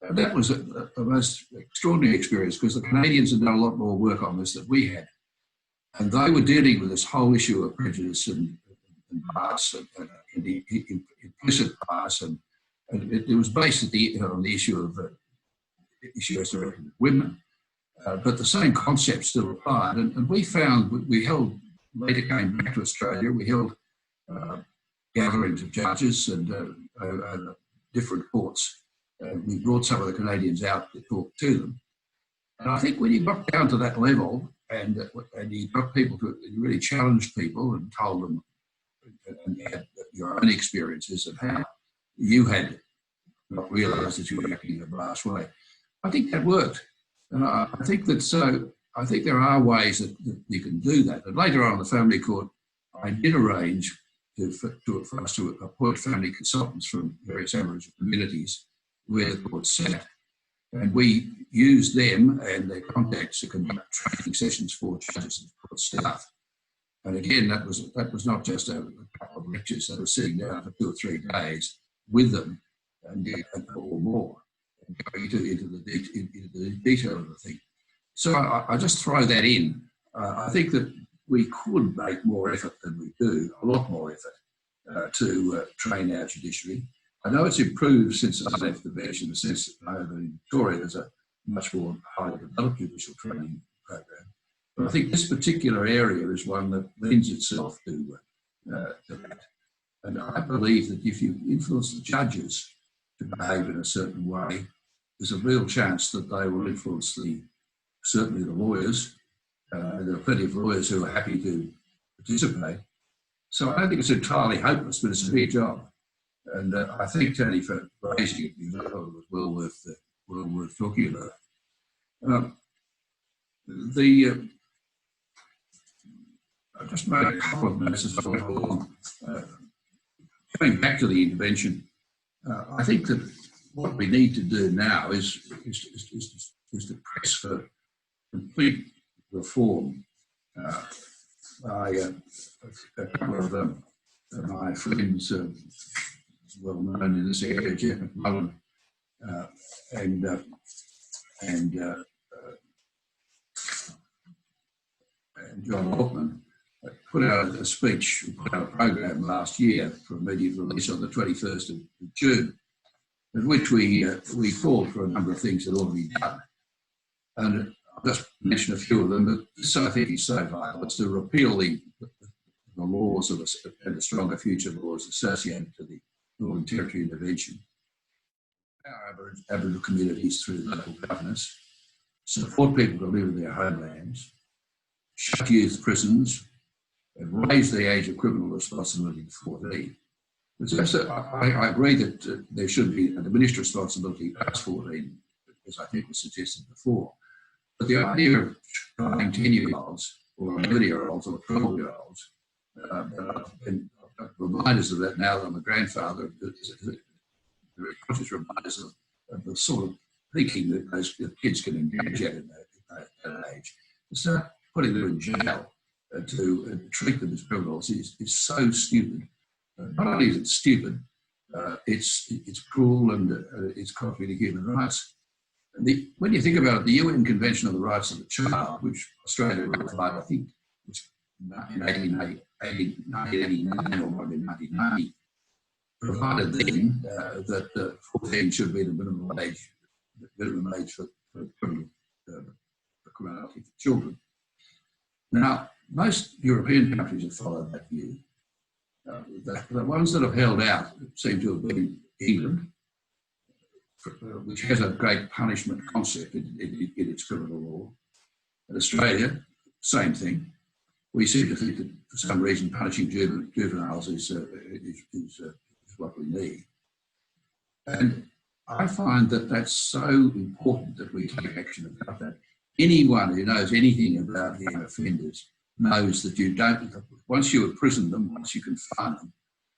And that was a most extraordinary experience, because the Canadians had done a lot more work on this than we had. And they were dealing with this whole issue of prejudice and bias and the implicit bias. And it was based on the issue of as directed at women. But the same concept still applied. And we found, later came back to Australia, we held gatherings of judges and different courts. We brought some of the Canadians out to talk to them. And I think when you got down to that level and you got people to, you really challenged people and told them and you had your own experiences and how you had not realised that you were acting in a brass way, I think that worked. And I think there are ways that you can do that. And later on in the family court, I did arrange for us to appoint family consultants from various Aboriginal communities where the court sat. And we used them and their contacts to conduct training sessions for judges and court staff. And again, that was not just a couple of lectures. They were sitting down for 2 or 3 days with them or more, and going into the detail of the thing. So I just throw that in. I think that we could make more effort than we do, a lot more effort, to train our judiciary. I know it's improved since I left the bench, in the sense that over in Victoria there's a much more highly developed judicial training program. But I think this particular area is one that lends itself to that. And I believe that if you influence the judges to behave in a certain way, there's a real chance that they will influence certainly the lawyers. There are plenty of lawyers who are happy to participate. So I don't think it's entirely hopeless, but it's a big job. And I thank Tony for raising it. It was well worth talking about. I just made a couple of notes as I went along. Coming back to the intervention, I think that what we need to do now is is to press for complete reform by a couple of my friends, well known in this area, Jeff McMullen and John Hawkman, put out a speech, put out a program last year for immediate release on the 21st of June, in which we called for a number of things that ought to be done. And I'll just mention a few of them, but this I think is so vital. It's to repeal the laws and the stronger future laws associated to the Northern Territory intervention. Our Aboriginal communities through local governance, support people to live in their homelands, shut youth prisons, and raise the age of criminal responsibility to 14. I agree that there should be an diminished responsibility past 14, as I think was suggested before. But the idea of trying 10-year-olds or 11-year-olds or 12-year-olds, and reminders of that now that I'm a grandfather, very conscious reminders of the sort of thinking that those kids can engage in that age. To start putting them in jail to treat them as criminals is so stupid. Not only is it stupid, it's cruel and it's contrary to human rights. When you think about it, the UN Convention on the Rights of the Child, which Australia ratified, I think, was in 1989 or maybe 1990, provided then that 14 should be the minimum age for criminality for children. Now, most European countries have followed that view. The ones that have held out seem to have been England, which has a great punishment concept in its criminal law. And Australia, same thing. We seem to think that for some reason punishing juveniles is what we need. And I find that that's so important that we take action about that. Anyone who knows anything about young offenders knows that you don't, once you imprison them, once you confine them,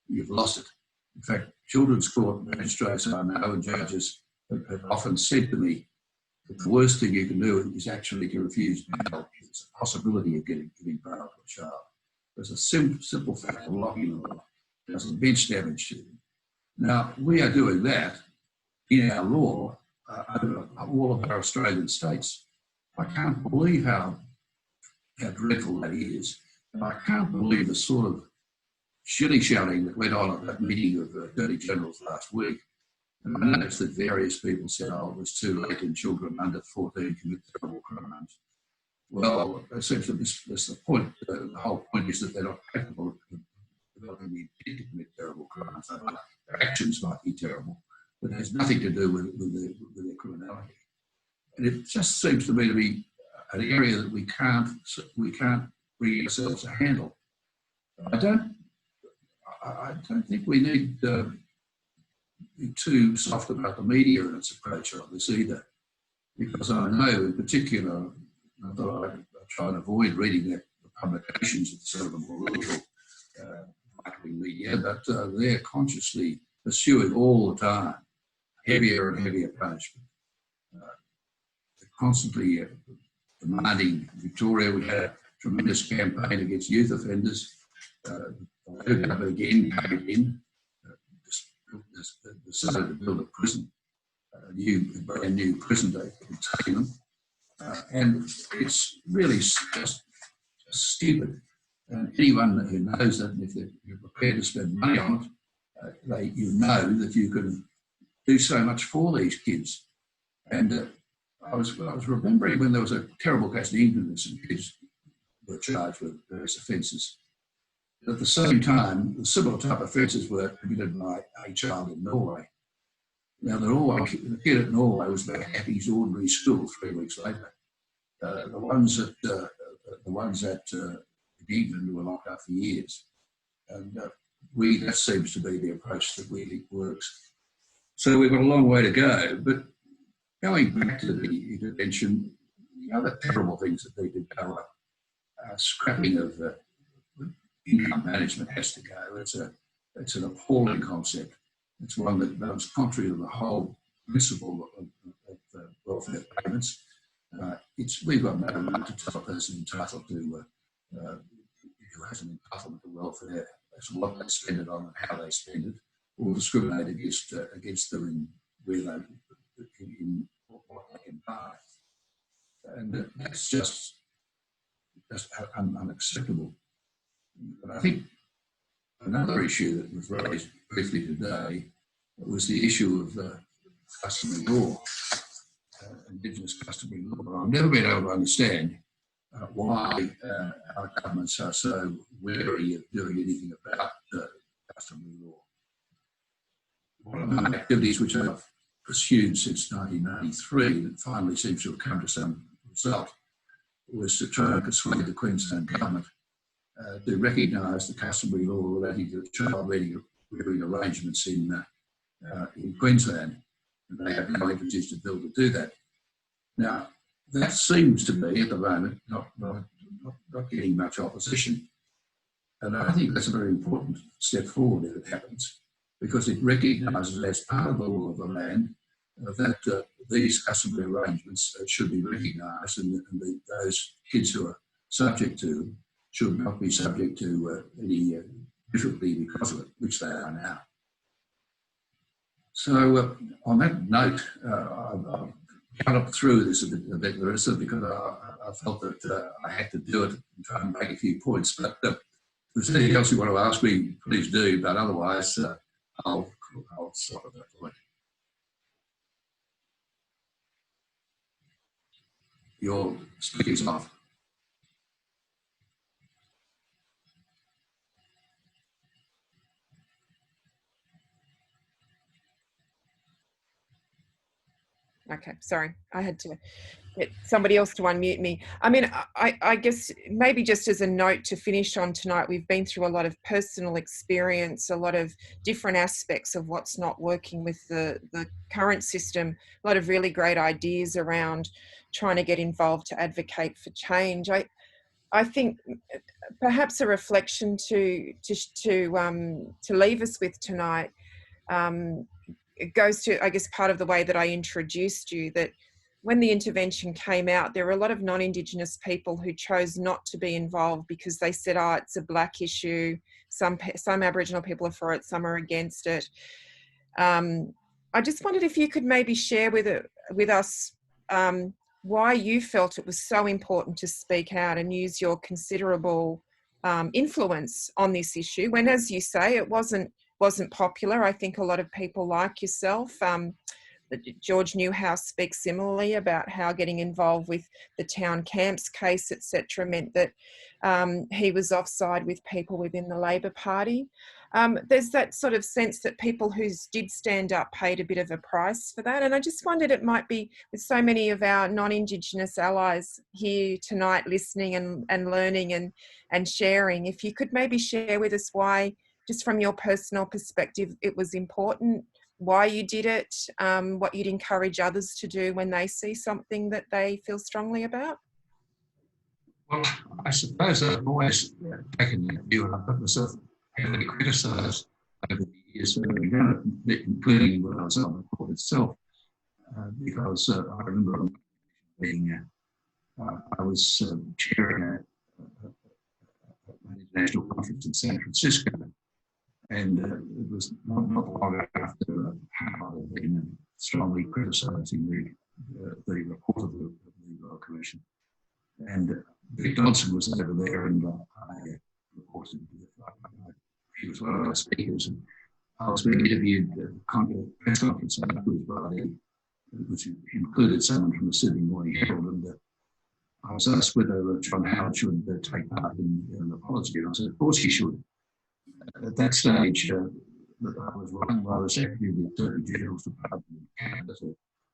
you've lost it. In fact, children's court magistrates I know and judges have often said to me that the worst thing you can do is actually to refuse bail. It's a possibility of giving bail to a child. There's a simple fact of locking them up. There's immense damage to them. Now, we are doing that in our law over all of our Australian states. I can't believe how dreadful that is. And I can't believe the sort of shilly-shallying that went on at that meeting of Attorney Generals last week. And I noticed that various people said, oh, it was too late and children under 14 commit terrible crimes. Well, essentially, that's the point. The whole point is that they're not capable of developing the intent to commit terrible crimes. Their actions might be terrible, but it has nothing to do with their criminality. And it just seems to me to be an area that we can't bring ourselves to handle. I don't think we need to be too soft about the media and its approach on this either, because I know in particular, I thought I'd try and avoid reading the publications of some of the more liberal right-wing media, but they're consciously pursuing all the time heavier and heavier punishment. They're constantly demanding. Victoria, we had a tremendous campaign against youth offenders. The government again came in, decided to build a prison, a brand new prison to contain them. And it's really just stupid. And anyone who knows that, and if you're prepared to spend money on it, you know that you can do so much for these kids. And I was remembering when there was a terrible case in England and some kids were charged with various offences. At the same time, similar type offences were committed by a child in Norway. Now, the kid at Norway was back at his ordinary school 3 weeks later. The ones at England were locked up for years. And that seems to be the approach that really works. So we've got a long way to go. But going back to the intervention, the other terrible things that need to go up, scrapping of income management has to go. It's an appalling concept. It's one that runs contrary to the whole principle of welfare payments. we've got no right to tell a person entitled to, who has an entitlement to welfare, as to what they spend it on and how they spend it, or discriminate against them in what they can buy. And that's just unacceptable. But I think another issue that was raised briefly today was the issue of customary law, Indigenous customary law. I've never been able to understand why our governments are so wary of doing anything about customary law. One of my activities, which I've pursued since 1993, that finally seems to have come to some result, was to try and persuade the Queensland government to recognise the customary law relating to child rearing arrangements in Queensland. And they have now introduced a bill to do that. Now, that seems to be, at the moment, not getting much opposition. And I think that's a very important step forward if it happens, because it recognises as part of the law of the land that these customary arrangements should be recognised, and those kids who are subject to them should not be subject to any difficulty because of it, which they are now. So on that note, I've galloped through this a bit, Larissa, because I felt that I had to do it and try and make a few points. But if there's anything else you want to ask me, please do. But otherwise, I'll stop at that point. Your speaker's off. Okay, sorry, I had to get somebody else to unmute me. I mean, I guess maybe just as a note to finish on tonight, we've been through a lot of personal experience, a lot of different aspects of what's not working with the current system, a lot of really great ideas around trying to get involved to advocate for change. I think perhaps a reflection to leave us with tonight. It goes to, I guess, part of the way that I introduced you, that when the intervention came out, there were a lot of non-Indigenous people who chose not to be involved because they said, oh, it's a black issue. Some Aboriginal people are for it, some are against it. I just wondered if you could maybe share with us why you felt it was so important to speak out and use your considerable influence on this issue, when, as you say, it wasn't popular. I think a lot of people like yourself, George Newhouse speaks similarly about how getting involved with the town camps case, etc., meant that he was offside with people within the Labor Party. There's that sort of sense that people who did stand up paid a bit of a price for that. And I just wondered, it might be, with so many of our non-Indigenous allies here tonight listening and learning and sharing, if you could maybe share with us why, just from your personal perspective, it was important, why you did it, what you'd encourage others to do when they see something that they feel strongly about? Well, I suppose I've always taken that view, and I've got myself heavily criticised over the years for having done it, including when I was on the court itself, because I remember being, I was chairing an international conference in San Francisco, and it was not long after how I'd been strongly criticising the report of the Royal Commission. And Vic Dodson was over there, and I reported, he was one of our speakers, and I was being interviewed at a press conference which included someone from the Sydney Morning Herald, and I was asked whether John Howard should take part in an apology, and I said, of course he should. At that stage, I was run by the Secretary of the Attorney General's Department in Canada.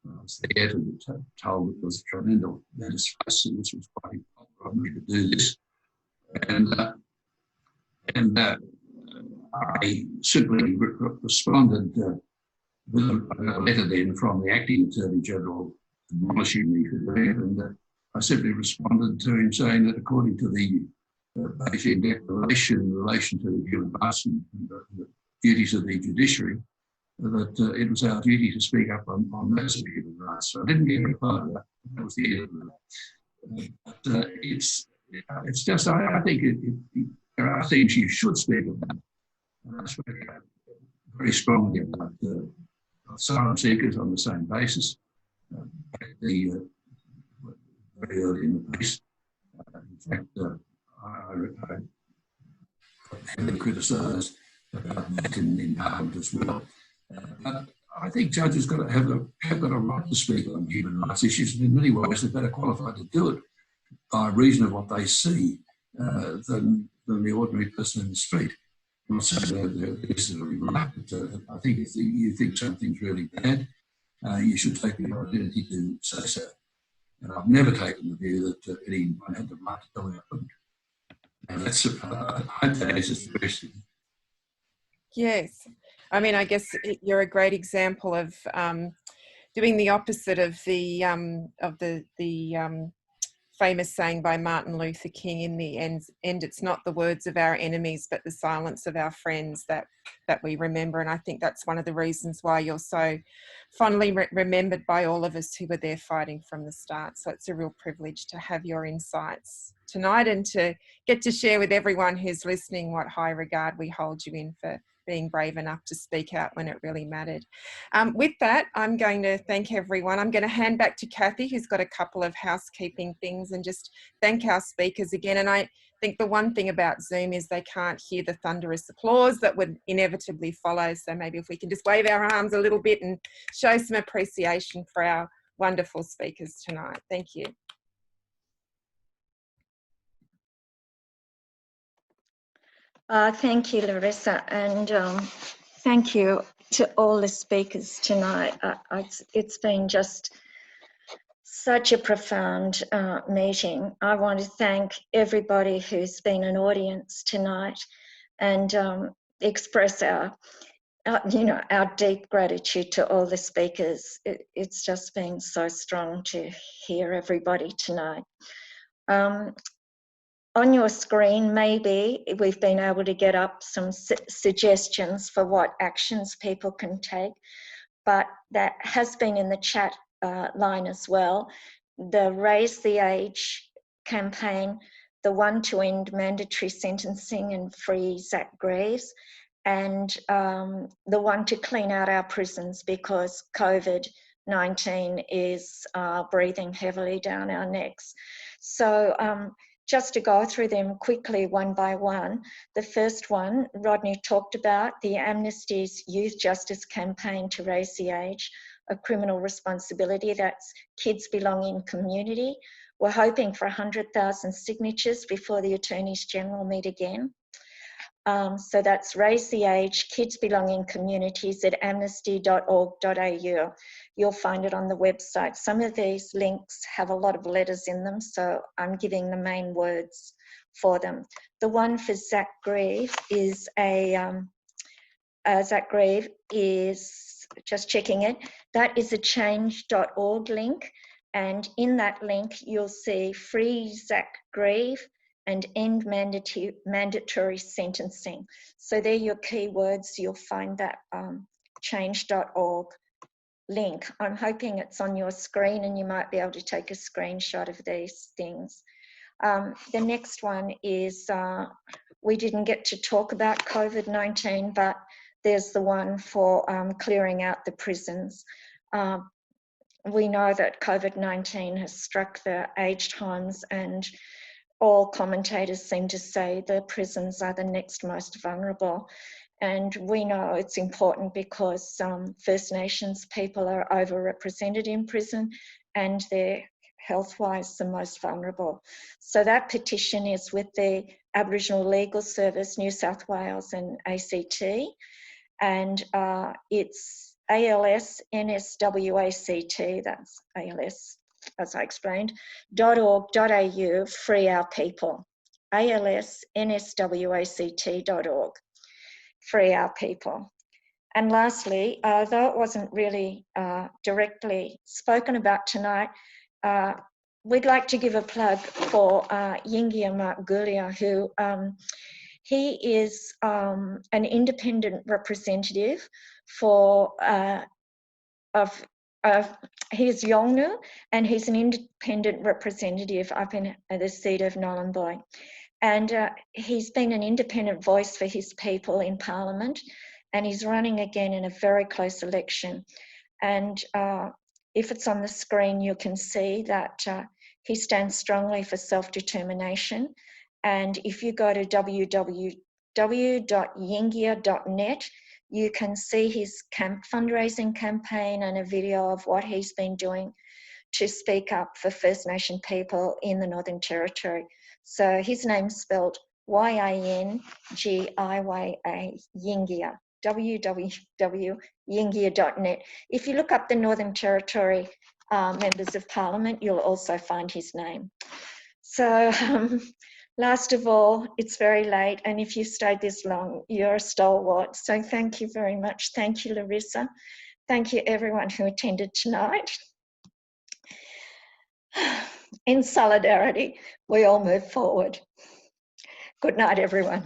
I was there to be told it was a tremendous disgrace, and this was quite improper of me to do this. And I simply responded with a letter then from the Acting Attorney General admonishing me for that, and I simply responded to him saying that according to the Beijing Declaration in relation to the human rights and the duties of the judiciary, that it was our duty to speak up on matters of human rights. So I didn't get a reply to that. That was the end of it. But it's just, I think there are things you should speak about. I speak very strongly about asylum seekers on the same basis. Very early in the piece. In fact, I heavily criticised that in Parliament as well. But I think judges have got a right to speak on human rights issues, and in many ways they're better qualified to do it by reason of what they see than the ordinary person in the street. I'm not saying that this is a right, but I think if you think something's really bad, you should take the opportunity to say so. And I've never taken the view that anyone had the right to tell me I couldn't. And that's, I think this is the question. Yes. I mean, I guess you're a great example of doing the opposite of the famous saying by Martin Luther King, in the end, it's not the words of our enemies, but the silence of our friends that we remember. And I think that's one of the reasons why you're so fondly remembered by all of us who were there fighting from the start. So it's a real privilege to have your insights tonight and to get to share with everyone who's listening what high regard we hold you in for being brave enough to speak out when it really mattered. With that, I'm going to thank everyone. I'm going to hand back to Kathy, who's got a couple of housekeeping things, and just thank our speakers again. And I think the one thing about Zoom is they can't hear the thunderous applause that would inevitably follow. So maybe if we can just wave our arms a little bit and show some appreciation for our wonderful speakers tonight. Thank you. Thank you, Larissa, and thank you to all the speakers tonight. It's been just such a profound meeting. I want to thank everybody who's been an audience tonight and express our deep gratitude to all the speakers. It's just been so strong to hear everybody tonight. On your screen, maybe we've been able to get up some suggestions for what actions people can take, but that has been in the chat line as well. The Raise the Age campaign, the one to end mandatory sentencing and free Zach Grieve, and the one to clean out our prisons because COVID-19 is breathing heavily down our necks. So just to go through them quickly one by one. The first one, Rodney talked about, the Amnesty's Youth Justice Campaign to Raise the Age of Criminal Responsibility. That's Kids Belong in Community. We're hoping for 100,000 signatures before the Attorneys General meet again. So that's Raise the Age, Kids Belong in Communities at amnesty.org.au. You'll find it on the website. Some of these links have a lot of letters in them, so I'm giving the main words for them. The one for Zach Grieve is Zach Grieve is, just checking it, that is a change.org link, and in that link you'll see Free Zach Grieve and End Mandatory Sentencing. So they're your keywords. You'll find that change.org link. I'm hoping it's on your screen and you might be able to take a screenshot of these things. The next one is, we didn't get to talk about COVID-19, but there's the one for clearing out the prisons. We know that COVID-19 has struck the aged homes, and all commentators seem to say the prisons are the next most vulnerable. And we know it's important because First Nations people are overrepresented in prison and they're health-wise the most vulnerable. So that petition is with the Aboriginal Legal Service, New South Wales and ACT, and it's ALS NSWACT, that's ALS, as I explained, .org.au, free our people, ALSNSWACT.org, free our people. And lastly, though it wasn't really directly spoken about tonight, we'd like to give a plug for Yingia Margulia, who he is an independent representative for he's Yolngu, and he's an independent representative up in the seat of Nhulunbuy. And he's been an independent voice for his people in Parliament, and he's running again in a very close election. And if it's on the screen, you can see that he stands strongly for self-determination. And if you go to www.yingia.net, you can see his fundraising campaign and a video of what he's been doing to speak up for First Nation people in the Northern Territory. So his name's spelled Yingia, Yingia, www.yingia.net. If you look up the Northern Territory members of Parliament, you'll also find his name. So last of all, it's very late, and if you stayed this long, you're a stalwart. So thank you very much. Thank you, Larissa. Thank you, everyone who attended tonight. In solidarity, we all move forward. Good night, everyone.